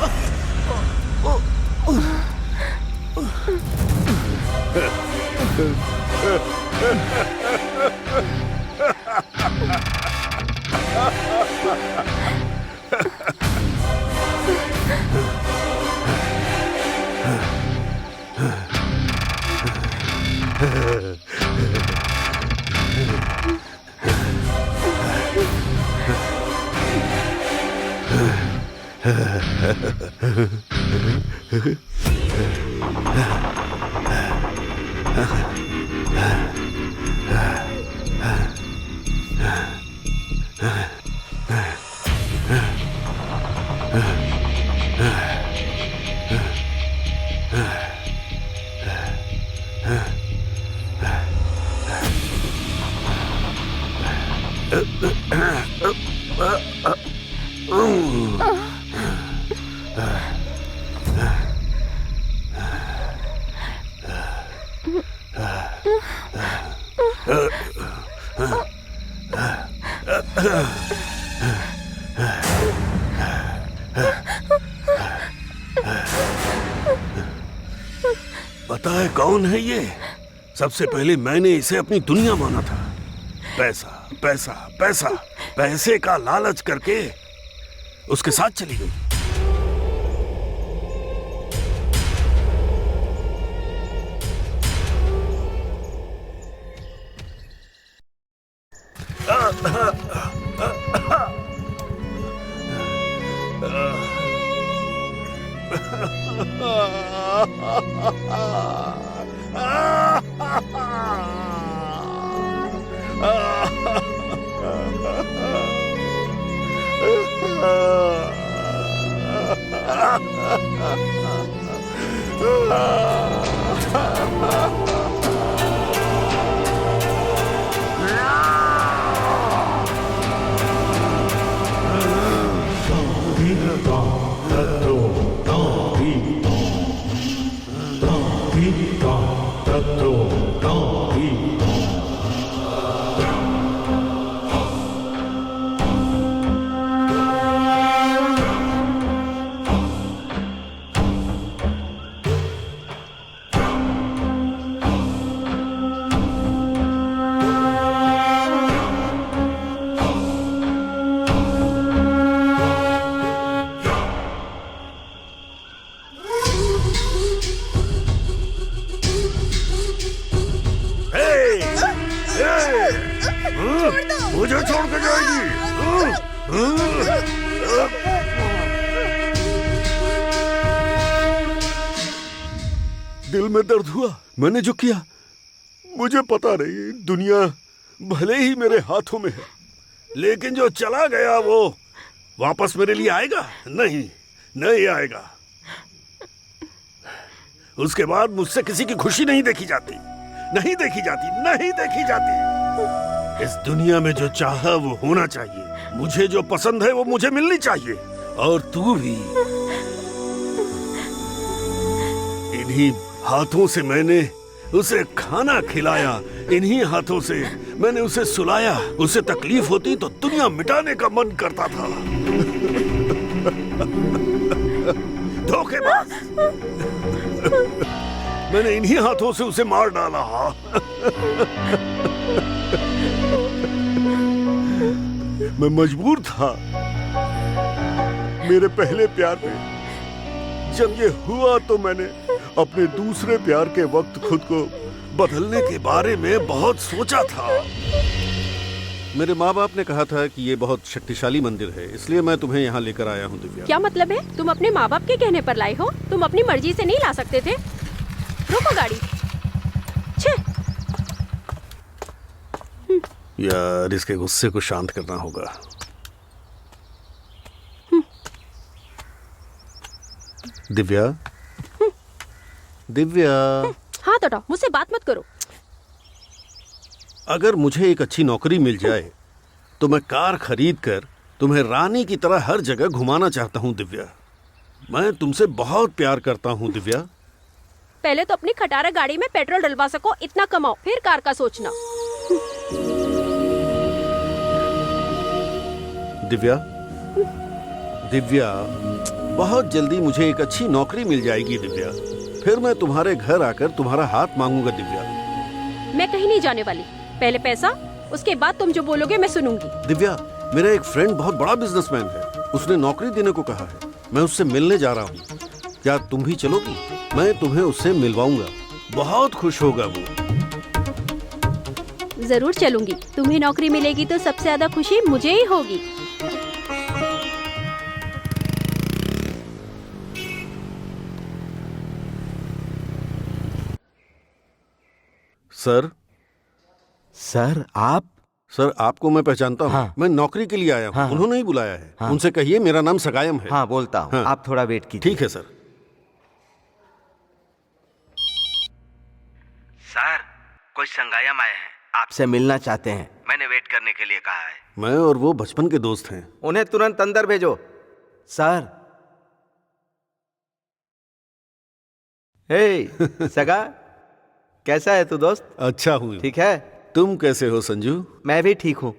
पता है कौन है ये? सबसे पहले मैंने इसे अपनी दुनिया माना था। पैसा पैसा पैसा, पैसे का लालच करके उसके साथ चली गई। मुझे छोड़ के जाएगी। दिल में दर्द हुआ मैंने जो किया। मुझे पता नहीं, दुनिया भले ही मेरे हाथों में है, लेकिन जो चला गया वो वापस मेरे लिए आएगा? नहीं, नहीं आएगा। उसके बाद मुझसे किसी की खुशी नहीं देखी जाती, नहीं देखी जाती, नहीं देखी जाती। इस दुनिया में जो चाहा वो होना चाहिए। मुझे जो पसंद है वो मुझे मिलनी चाहिए। और तू भी। इन्हीं हाथों से मैंने उसे खाना खिलाया, इन्हीं हाथों से मैंने उसे सुलाया। उसे तकलीफ होती तो दुनिया मिटाने का मन करता था। धोखेबाज। मैंने इन्हीं हाथों से उसे मार डाला। मैं मजबूर था। मेरे पहले प्यार में जब ये हुआ तो मैंने अपने दूसरे प्यार के वक्त खुद को बदलने के बारे में बहुत सोचा था। मेरे माँ बाप ने कहा था कि ये बहुत शक्तिशाली मंदिर है, इसलिए मैं तुम्हें यहाँ लेकर आया हूँ दिव्या। क्या मतलब है? तुम अपने माँ बाप के कहने पर लाए हो? तुम अपनी मर्जी से नहीं ला सकते थे? रोको गाड़ी। छे। यार, इसके गुस्से को शांत करना होगा। दिव्या, दिव्या, हाथ हटाओ, मुझसे बात मत करो। अगर मुझे एक अच्छी नौकरी मिल जाए तो मैं कार खरीद कर तुम्हें रानी की तरह हर जगह घुमाना चाहता हूँ दिव्या। मैं तुमसे बहुत प्यार करता हूँ दिव्या। पहले तो अपनी खटारा गाड़ी में पेट्रोल डलवा सको, इतना कमाओ, फिर कार का सोचना। दिव्या, दिव्या, बहुत जल्दी मुझे एक अच्छी नौकरी मिल जाएगी दिव्या। फिर मैं तुम्हारे घर आकर तुम्हारा हाथ मांगूंगा दिव्या। मैं कहीं नहीं जाने वाली। पहले पैसा, उसके बाद तुम जो बोलोगे मैं सुनूंगी। दिव्या, मेरा एक फ्रेंड बहुत बड़ा बिजनेसमैन है, उसने नौकरी देने को कहा है। मैं उससे मिलने जा रहा हूँ, क्या तुम भी चलोगी? मैं तुम्हें उससे मिलवाऊंगा, बहुत खुश होगा वो। जरूर चलूंगी। तुम्हें नौकरी मिलेगी तो सबसे ज्यादा खुशी मुझे ही होगी। सर, सर आप? सर, आपको मैं पहचानता हूँ। हाँ। मैं नौकरी के लिए आया हूँ। हाँ। उन्होंने ही बुलाया है। हाँ। उनसे कहिए मेरा नाम सगायम है। हाँ, बोलता हूँ। हाँ। आप थोड़ा वेट कीजिए। ठीक है सर। सर, कोई संगायम आए हैं, आपसे मिलना चाहते हैं। मैंने वेट करने के लिए कहा है। मैं और वो बचपन के दोस्त हैं। उन्हें तुरंत अंदर भेजो। सर। हे सगा, कैसा है तू दोस्त? अच्छा हूँ। ठीक है। तुम कैसे हो संजू? मैं भी ठीक हूँ।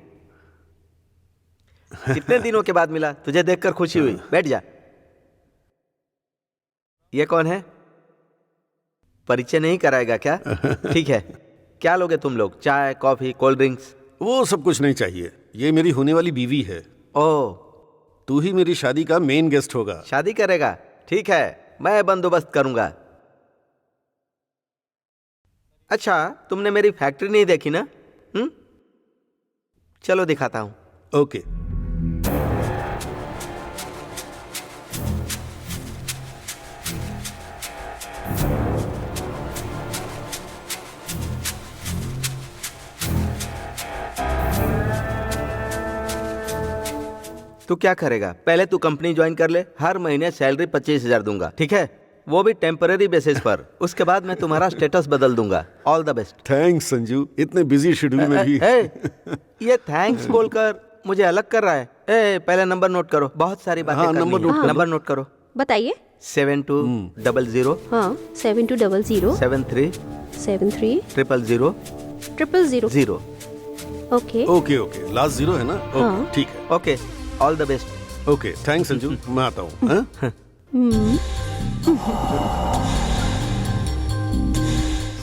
कितने दिनों के बाद मिला, तुझे देखकर खुशी हुई। बैठ जा। ये कौन है? परिचय नहीं कराएगा क्या? ठीक है। क्या लोगे तुम लोग? चाय, कॉफी, कोल्ड ड्रिंक्स? वो सब कुछ नहीं चाहिए। ये मेरी होने वाली बीवी है। ओह, तू ही मेरी शादी का मेन गेस्ट होगा। शादी करेगा? ठीक है, मैं बंदोबस्त करूंगा। अच्छा, तुमने मेरी फैक्ट्री नहीं देखी ना? चलो दिखाता हूं। ओके। तू क्या करेगा? पहले तू कंपनी ज्वाइन कर ले, हर महीने सैलरी 25,000 दूंगा, ठीक है? वो भी टेम्पररी बेसिस पर। उसके बाद मैं तुम्हारा स्टेटस बदल दूंगा। All the best. Thanks Sanju, इतने बिजी शेड्यूल में भी। ये थैंक्स बोलकर मुझे अलग कर रहा है। पहले नंबर नोट करो, बहुत सारी बातें करनी है। नंबर नोट करो। बताइए। 7200। हाँ, 7200 73 000 000। Okay okay okay, last zero है ना? ओके, ठीक है। Okay, all the best. Okay, thanks Sanju, मैं आता हूँ।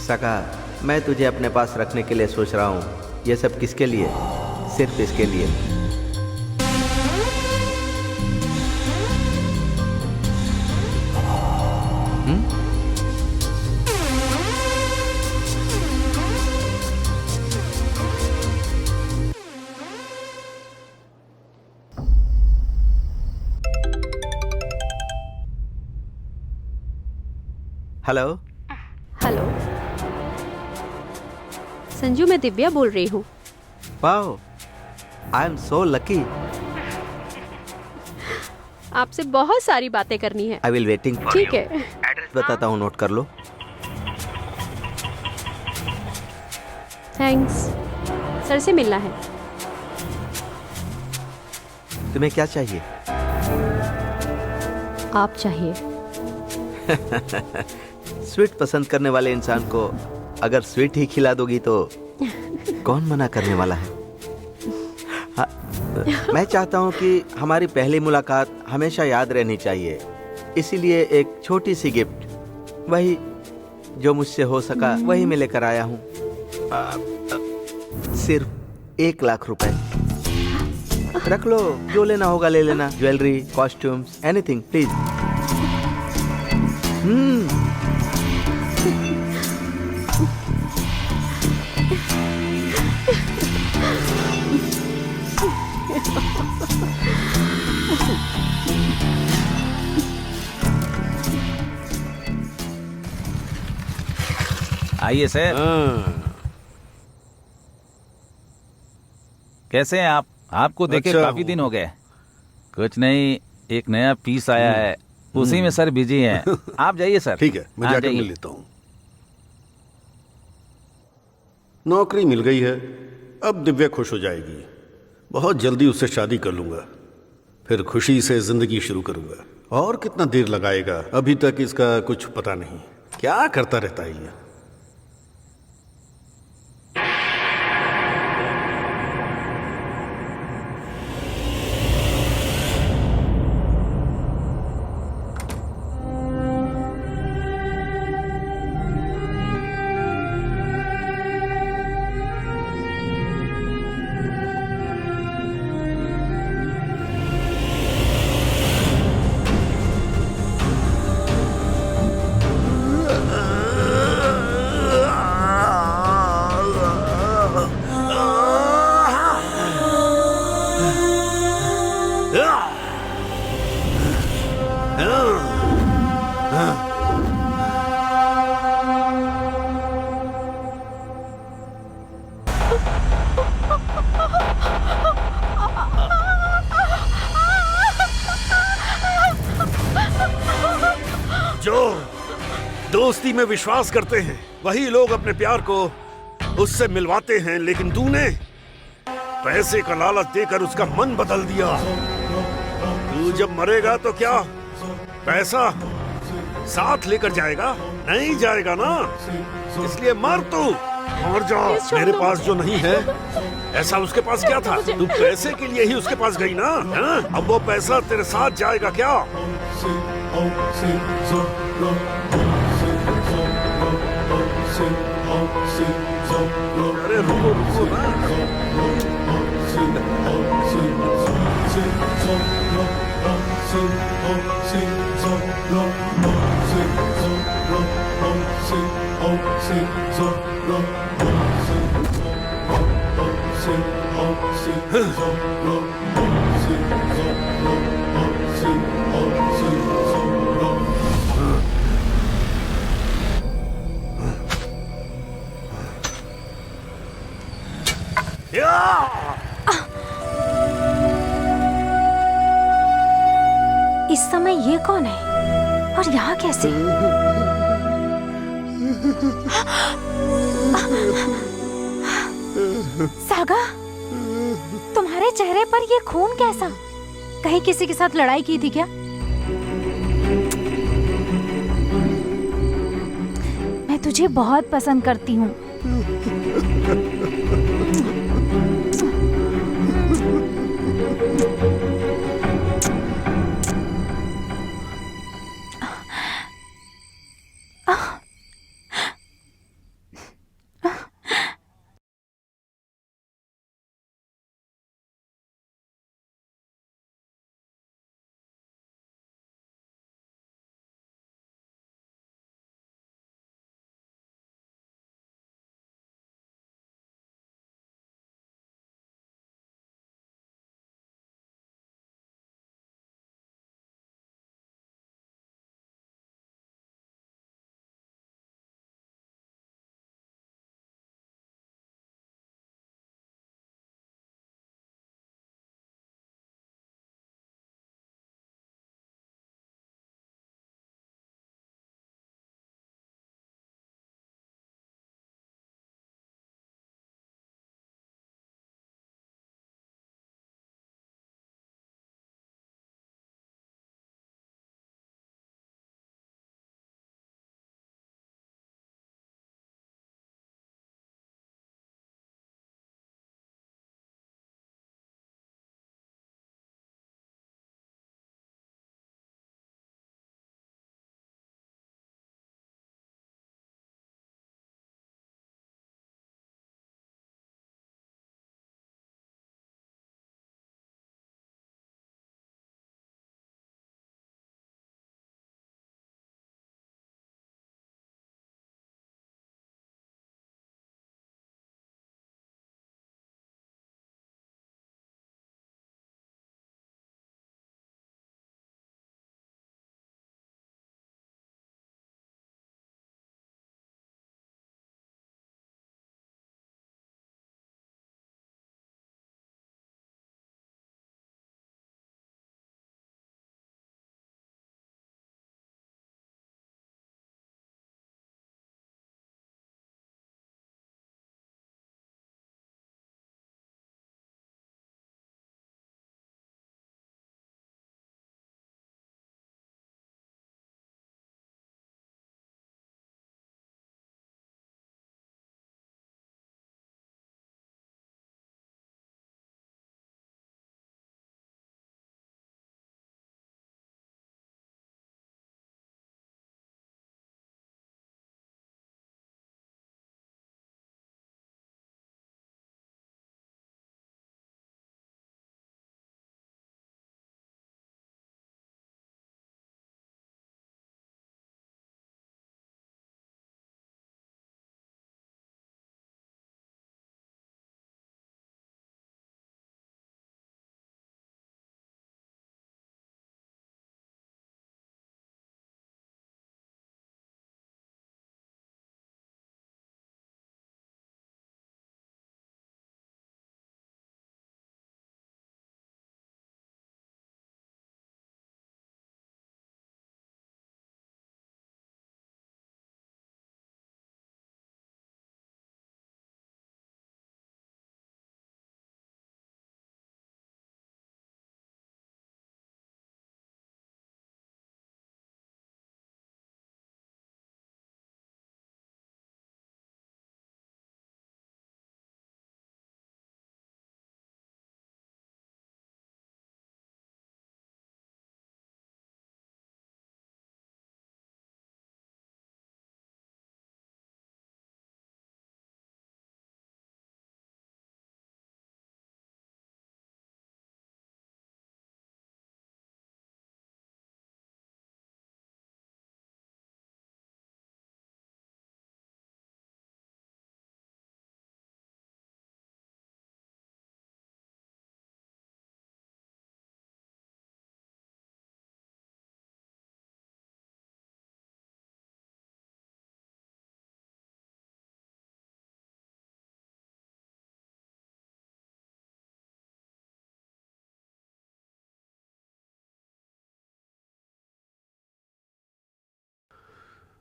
सका, मैं तुझे अपने पास रखने के लिए सोच रहा हूँ। ये सब किसके लिए? सिर्फ इसके लिए। हेलो। हेलो संजू, मैं दिव्या बोल रही हूँ। Wow, I am so lucky. आपसे बहुत सारी बातें करनी है। आई विल वेटिंग फॉर ठीक यू। है। एड्रेस बताता हूँ, नोट कर लो। थैंक्स। सर से मिलना है। तुम्हें क्या चाहिए? आप चाहिए। स्वीट पसंद करने वाले इंसान को अगर स्वीट ही खिला दोगी तो कौन मना करने वाला है? मैं चाहता हूं कि हमारी पहली मुलाकात हमेशा याद रहनी चाहिए। इसीलिए एक छोटी सी गिफ्ट, वही जो मुझसे हो सका वही मैं लेकर आया हूँ। सिर्फ 1 लाख रुपए। रख लो, जो लेना होगा ले लेना, ज्वेलरी, कॉस्ट्यूम्स, एनीथिंग प्लीज। आइए सर। कैसे हैं आप? आपको देखे अच्छा काफी दिन हो गए। कुछ नहीं, एक नया पीस आया है, उसी में सर बिजी हैं। आप जाइए सर। ठीक है, मैं जाकर मिल लेता हूँ। नौकरी मिल गई है, अब दिव्या खुश हो जाएगी। बहुत जल्दी उससे शादी कर लूंगा, फिर खुशी से जिंदगी शुरू करूंगा। और कितना देर लगाएगा? अभी तक इसका कुछ पता नहीं, क्या करता रहता है ये। जो दोस्ती में विश्वास करते हैं वही लोग अपने प्यार को उससे मिलवाते हैं, लेकिन तूने पैसे का लालच देकर उसका मन बदल दिया। तू जब मरेगा तो क्या पैसा साथ लेकर जाएगा? नहीं जाएगा ना, इसलिए मर तू, मर जा। मेरे पास जो नहीं है ऐसा उसके पास क्या था? तू पैसे के लिए ही उसके पास गई ना, है? अब वो पैसा तेरे साथ जाएगा क्या? अरे रुको रुको ना। इस समय ये कौन है और यहाँ कैसे? सागा, तुम्हारे चेहरे पर ये खून कैसा? कहीं किसी के साथ लड़ाई की थी क्या? मैं तुझे बहुत पसंद करती हूँ।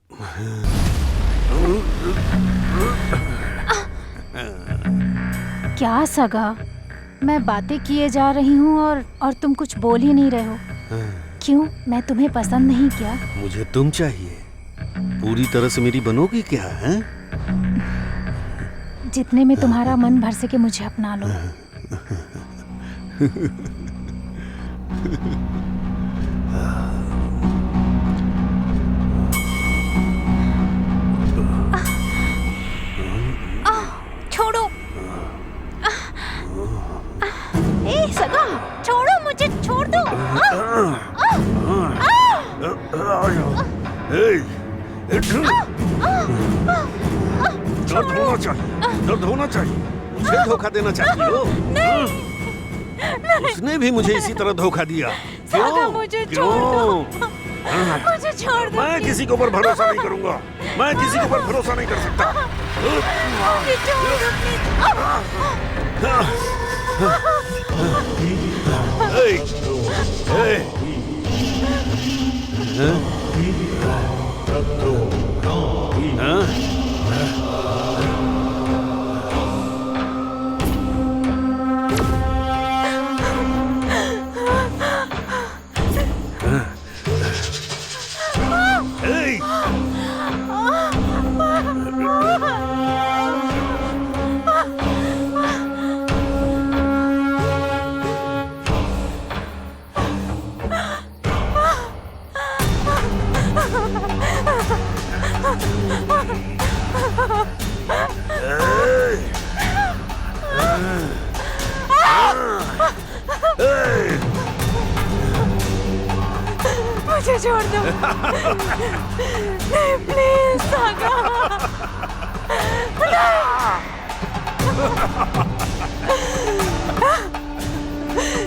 क्या सगा, मैं बातें किए जा रही हूँ और तुम कुछ बोल ही नहीं रहे हो। क्यों, मैं तुम्हें पसंद नहीं क्या? मुझे तुम चाहिए, पूरी तरह से मेरी बनोगी क्या है? जितने में तुम्हारा मन भर सके मुझे अपना लो। छोड़ो, ए सगा, छोड़ो मुझे, छोड़ दो। दर्द होना चाहिए, दर्द होना चाहिए। मुझे धोखा देना चाहती हो? उसने भी मुझे इसी तरह धोखा दिया। क्यों? मुझे क्यों? मुझे छोड़ दो। मैं किसी के ऊपर भरोसा नहीं करूंगा, मैं किसी के ऊपर भरोसा नहीं कर सकता। मुझे छोड़ दो। नहीं, प्लीज सागा।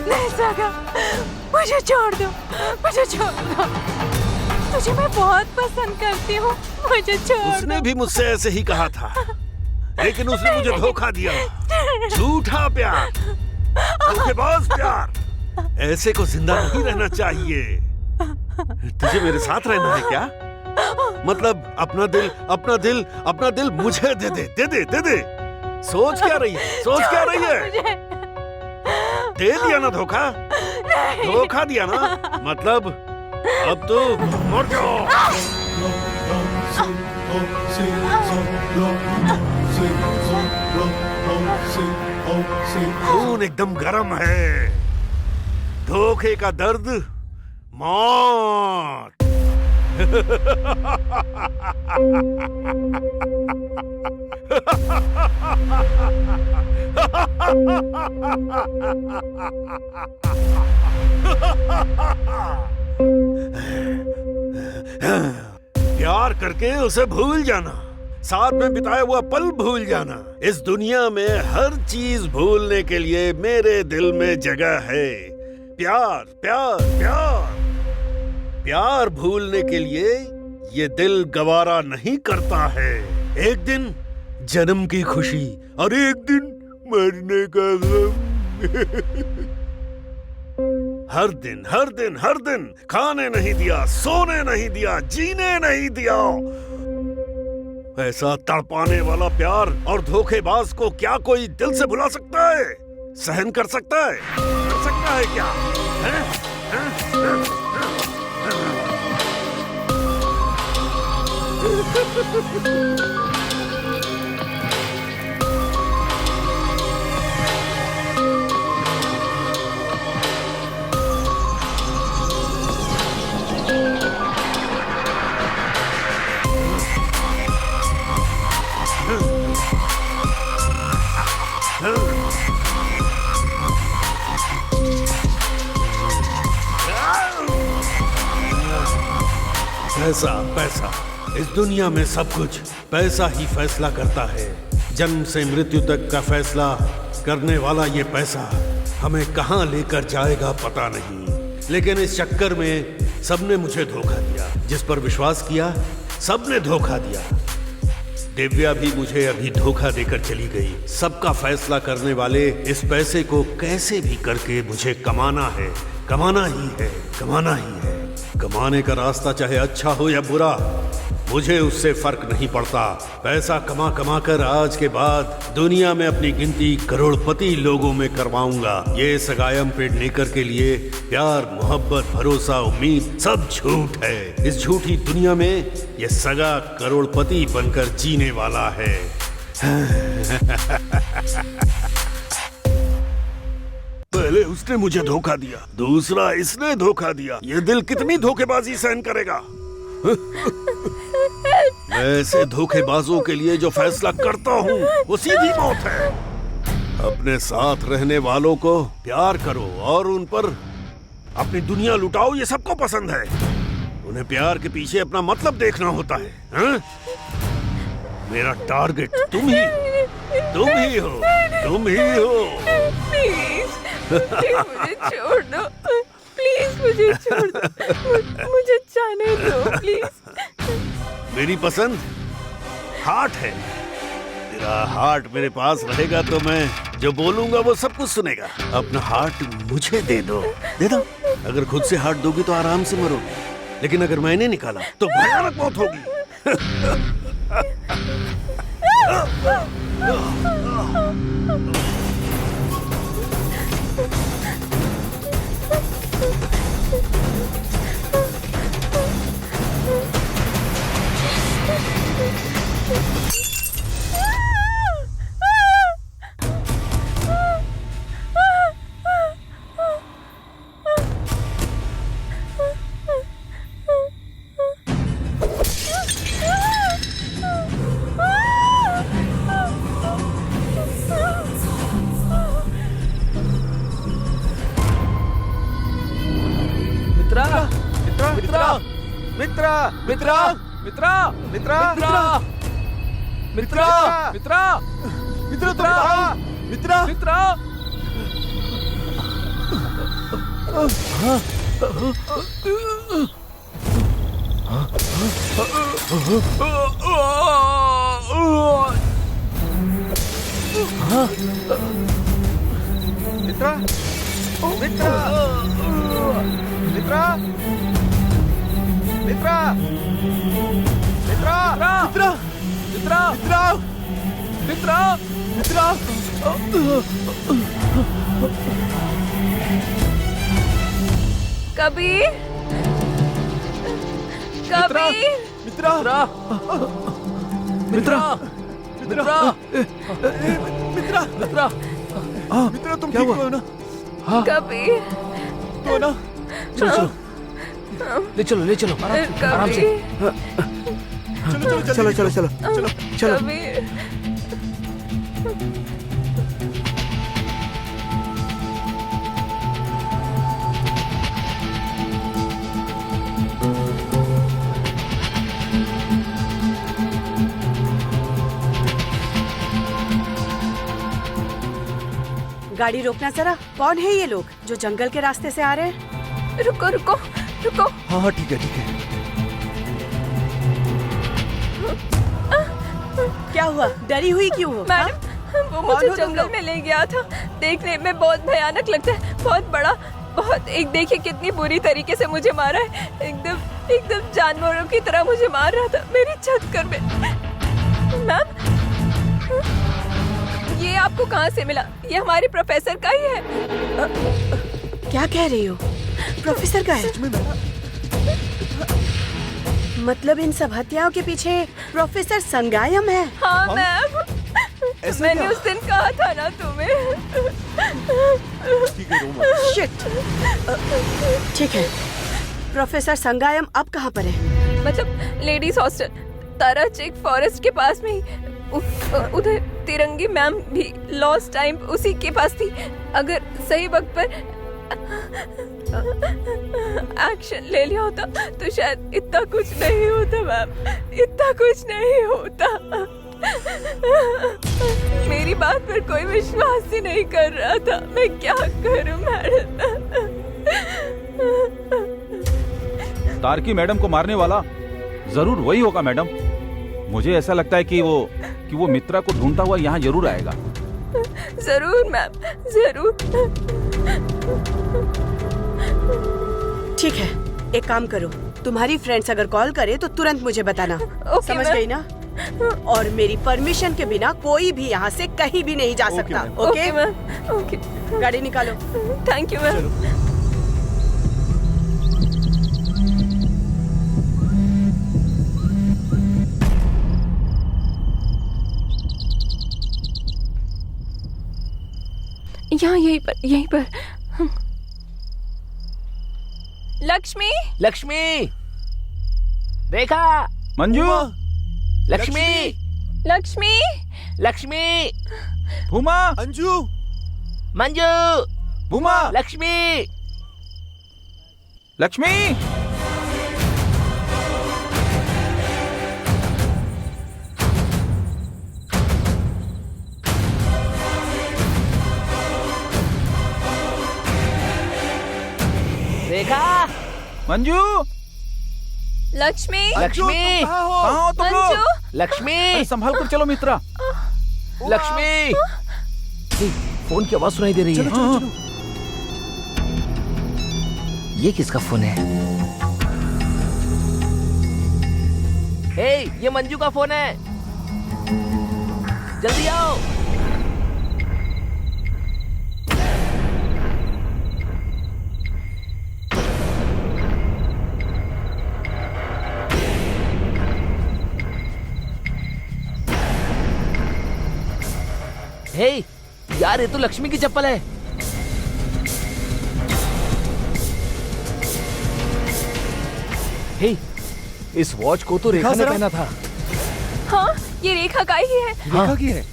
नहीं सागा, मुझे छोड़ दो, मुझे छोड़ दो। तुझे मैं बहुत पसंद करती हूँ, मुझे छोड़ दो। उसने भी मुझसे ऐसे ही कहा था, लेकिन उसने मुझे धोखा दिया। झूठा प्यार, धोखेबाज प्यार। ऐसे को जिंदा नहीं रहना चाहिए। तुझे मेरे साथ रहना है क्या? मतलब अपना दिल मुझे दे दे, दे दे, दे दे। सोच क्या रही है, सोच क्या रही है? दे दिया ना धोखा, धोखा दिया ना, मतलब अब तो मर जाओ। खून एकदम गर्म है, धोखे का दर्द मौत। प्यार करके उसे भूल जाना, साथ में बिताया हुआ पल भूल जाना। इस दुनिया में हर चीज भूलने के लिए मेरे दिल में जगह है। प्यार प्यार प्यार प्यार भूलने के लिए ये दिल गवारा नहीं करता है। एक दिन जन्म की खुशी और एक दिन मरने का गम। हर दिन हर दिन हर दिन खाने नहीं दिया, सोने नहीं दिया, जीने नहीं दिया। ऐसा तड़पाने वाला प्यार और धोखेबाज को क्या कोई दिल से भुला सकता है? सहन कर सकता है? कर सकता है क्या? पैसा पैसा, इस दुनिया में सब कुछ पैसा ही फैसला करता है। जन्म से मृत्यु तक का फैसला करने वाला ये पैसा हमें कहां लेकर जाएगा पता नहीं। लेकिन इस चक्कर में सबने मुझे धोखा दिया। जिस पर विश्वास किया सबने धोखा दिया। दिव्या भी मुझे अभी धोखा देकर चली गई। सबका फैसला करने वाले इस पैसे को कैसे भी करके मुझे कमाना है, कमाना ही है, कमाना ही है। कमाने का रास्ता चाहे अच्छा हो या बुरा, मुझे उससे फर्क नहीं पड़ता। पैसा कमा कमा कर आज के बाद दुनिया में अपनी गिनती करोड़पति लोगों में करवाऊंगा। ये सगायम पेडनेकर के लिए प्यार, मोहब्बत, भरोसा, उम्मीद सब झूठ है। इस झूठी दुनिया में ये सगा करोड़पति बनकर जीने वाला है। पहले उसने मुझे धोखा दिया, दूसरा इसने धोखा दिया। ये दिल कितनी धोखेबाजी सहन करेगा? मैं ऐसे धोखेबाजों के लिए जो फैसला करता हूँ वो सीधी मौत है। अपने साथ रहने वालों को प्यार करो और उन पर अपनी दुनिया लुटाओ, ये सबको पसंद है। उन्हें प्यार के पीछे अपना मतलब देखना होता है, हा? मेरा टारगेट तुम ही हो, तुम ही हो। मुझे छोड़ दो, प्लीज मुझे छोड़ दो, मुझे जाने दो प्लीज। मेरी पसंद हार्ट है। तेरा हार्ट मेरे पास रहेगा तो मैं जो बोलूंगा वो सब कुछ सुनेगा। अपना हार्ट मुझे दे दो, दे दो। अगर खुद से हार्ट दोगी तो आराम से मरोगी, लेकिन अगर मैंने निकाला तो भयानक मौत होगी। कबीर, कबीर, मित्रा, मित्रा, मित्रा, मित्रा, मित्रा, मित्रा तुम ठीक हो ना? कबीर, तो ना? चलो ले चलो आराम से। चलो चलो चलो चलो चलो। कबीर, गाड़ी रोकना जरा। कौन है ये लोग जो जंगल के रास्ते से आ रहे हैं? रुको रुको रुको। हाँ हाँ ठीक है ठीक है। क्या हुआ? डरी हुई क्यों हो? मैडम, वो मुझे जंगल में ले गया था। देखने में बहुत भयानक लगता है, बहुत बड़ा, बहुत। एक देखिए कितनी बुरी तरीके से मुझे मारा है। एकदम एकदम जानवरों की तरह मुझे मार रहा था मेरी छत कर में। मैम, ये आपको कहाँ से मिला? ये हमारे प्रोफेसर का ही है। क्या कह रही हो? प्रोफेसर का है? मतलब इन सब हत्याओं के पीछे प्रोफेसर संगायम है? हाँ मैम, मैंने उस दिन कहा था ना तुम्हें। शिट। ठीक है, प्रोफेसर संगायम अब कहाँ पर है? मतलब लेडीज हॉस्टल, ताराचेक फॉरेस्ट के पास में ही। उधर तिरंगी मैम भी लॉस्ट टाइम उसी के पास थी। अगर सही वक्त पर एक्शन ले लिया होता तो शायद इतना कुछ नहीं होता मैम, इतना कुछ नहीं होता। मेरी बात पर कोई विश्वास ही नहीं कर रहा था। मैं क्या करूं मैडम? तारकी मैडम को मारने वाला जरूर वही होगा मैडम। मुझे ऐसा लगता है कि वो मित्रा को ढूंढता हुआ यहाँ जरूर आएगा। जरूर मैम, जरूर। ठीक है, एक काम करो, तुम्हारी फ्रेंड्स अगर कॉल करे तो तुरंत मुझे बताना। समझ गई ना? और मेरी परमिशन के बिना कोई भी यहाँ से कहीं भी नहीं जा सकता। Okay ma'am, okay. गाड़ी निकालो। Thank you ma'am. यहाँ यहीं पर लक्ष्मी, लक्ष्मी, रेखा, मंजू, लक्ष्मी, लक्ष्मी, लक्ष्मी, भूमा, अंजू, मंजू, भूमा, लक्ष्मी, लक्ष्मी। रेखा, मंजू, लक्ष्मी, लक्ष्मी, कहाँ हो तुम लोग? मंजू, लक्ष्मी, अरे संभाल कर चलो मित्रा। लक्ष्मी। फोन की आवाज सुनाई दे रही है। ये किसका फोन है? हे, ये मंजू का फोन है। जल्दी आओ। हे, यार ये तो लक्ष्मी की चप्पल है। हे, इस वॉच को तो रेखा ने पहना था। हाँ, ये रेखा का ही है। रेखा की है।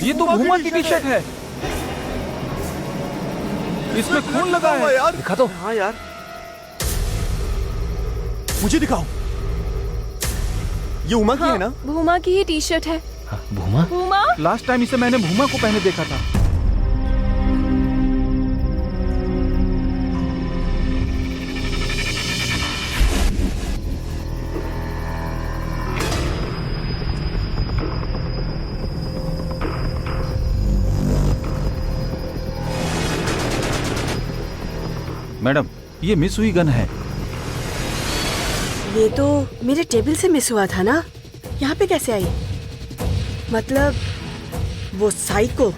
ये तो भूमा की टी शर्ट है। इसमें खून लगा है यार। दिखा दो। हाँ यार, मुझे दिखाओ। ये उमा की है ना? भूमा की ही टी शर्ट है। भूमा? भूमा? लास्ट टाइम इसे मैंने भूमा को पहने देखा था। मैडम, ये मिस हुई गन है। ये तो मेरे टेबल से मिस हुआ था ना, यहाँ पे कैसे आई? मतलब वो साइको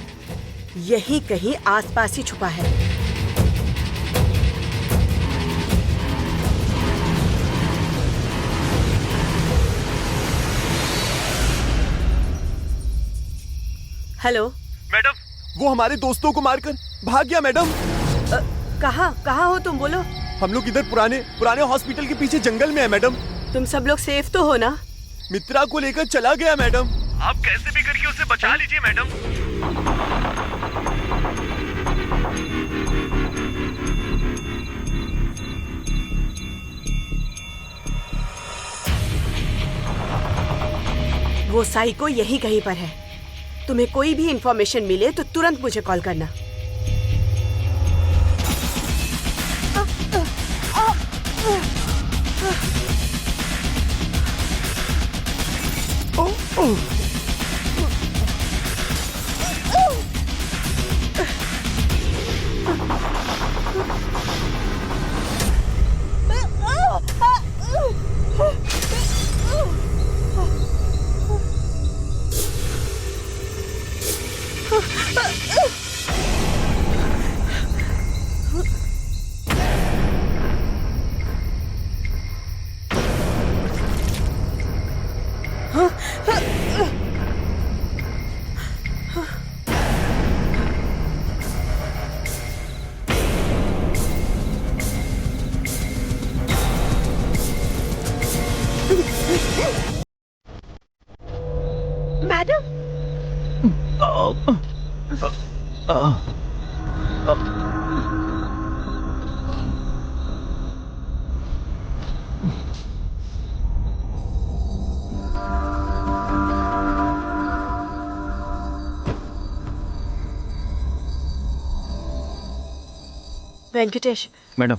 यही कहीं आसपास ही छुपा है। हेलो मैडम, वो हमारे दोस्तों को मारकर भाग गया मैडम। कहाँ हो तुम? बोलो। हम लोग इधर पुराने हॉस्पिटल के पीछे जंगल में है मैडम। तुम सब लोग सेफ तो हो ना? मित्रा को लेकर चला गया मैडम। आप कैसे भी करके उसे बचा लीजिए मैडम। वो साइको यही कहीं पर है। तुम्हें कोई भी इंफॉर्मेशन मिले तो तुरंत मुझे कॉल करना। मैडम, वेंकटेश। मैडम,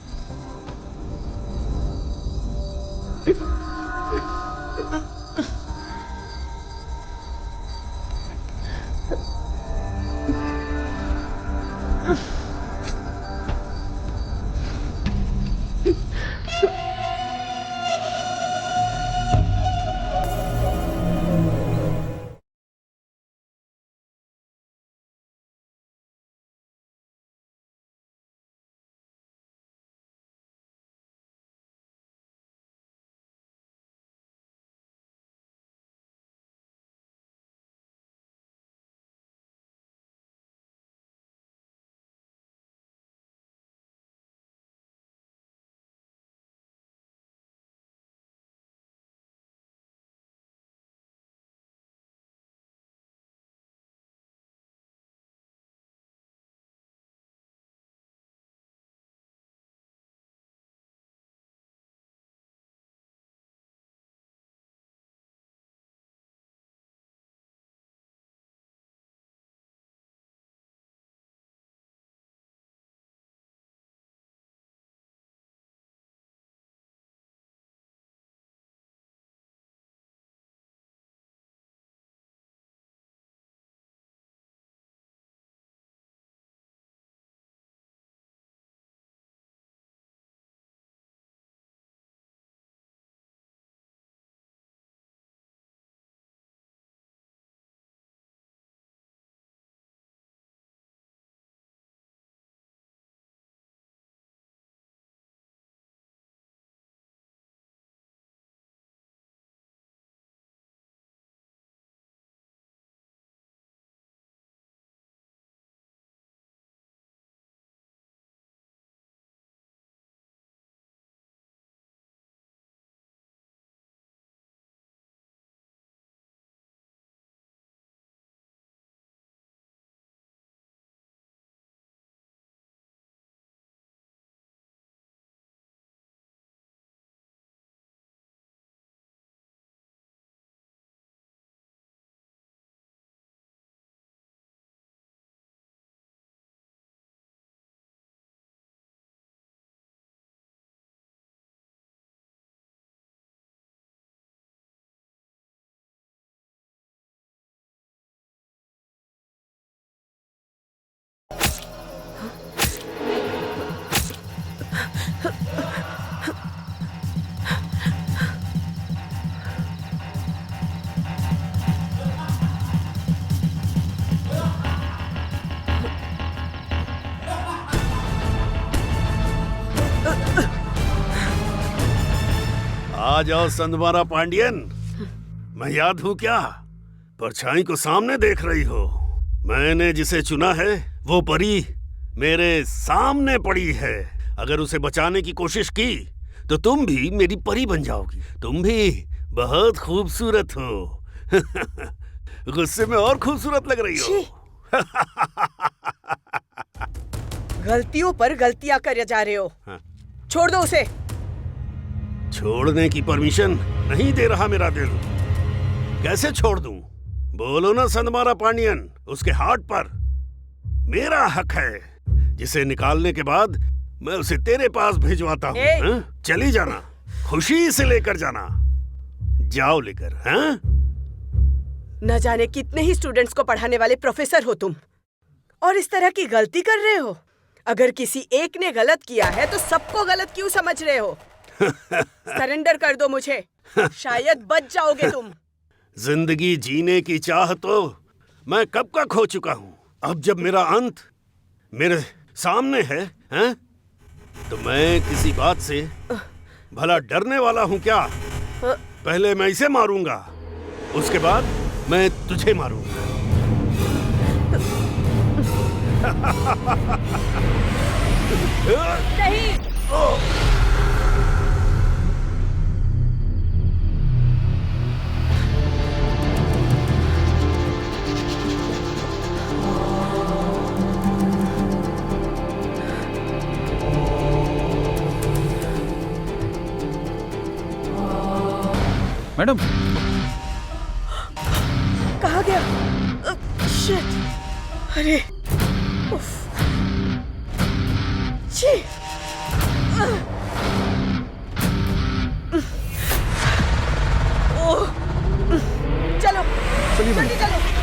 आ जाओ संदमारा पांडियन। मैं याद हूँ क्या? परछाई को सामने देख रही हो। मैंने जिसे चुना है वो परी मेरे सामने पड़ी है। अगर उसे बचाने की कोशिश की तो तुम भी मेरी परी बन जाओगी। तुम भी बहुत खूबसूरत हो। गुस्से में और खूबसूरत लग रही हो। गलतियों पर गलतियां कर जा रहे हो। हाँ। छोड़ दो उसे। छोड़ने की परमिशन नहीं दे रहा मेरा दिल। कैसे छोड़ दूं? बोलो ना संदमारा पांडियन। उसके हार्ट पर मेरा हक है, जिसे निकालने के बाद मैं उसे तेरे पास भिजवाता हूँ। चली जाना, खुशी से लेकर जाना। जाओ लेकर। हाँ? न जाने कितने ही स्टूडेंट्स को पढ़ाने वाले प्रोफेसर हो तुम, और इस तरह की गलती कर रहे हो। अगर किसी एक ने गलत किया है तो सबको गलत क्यों समझ रहे हो? सरेंडर कर दो मुझे, शायद बच जाओगे तुम। जिंदगी जीने की चाह तो मैं कब का खो चुका हूँ। अब जब मेरा अंत मेरे सामने है, हैं? तो मैं किसी बात से भला डरने वाला हूँ क्या? पहले मैं इसे मारूंगा, उसके बाद मैं तुझे मारूंगा। नहीं। मैडम, कहाँ गया? शिट! अरे, उफ! छी! ओह! चलो, जल्दी चलो।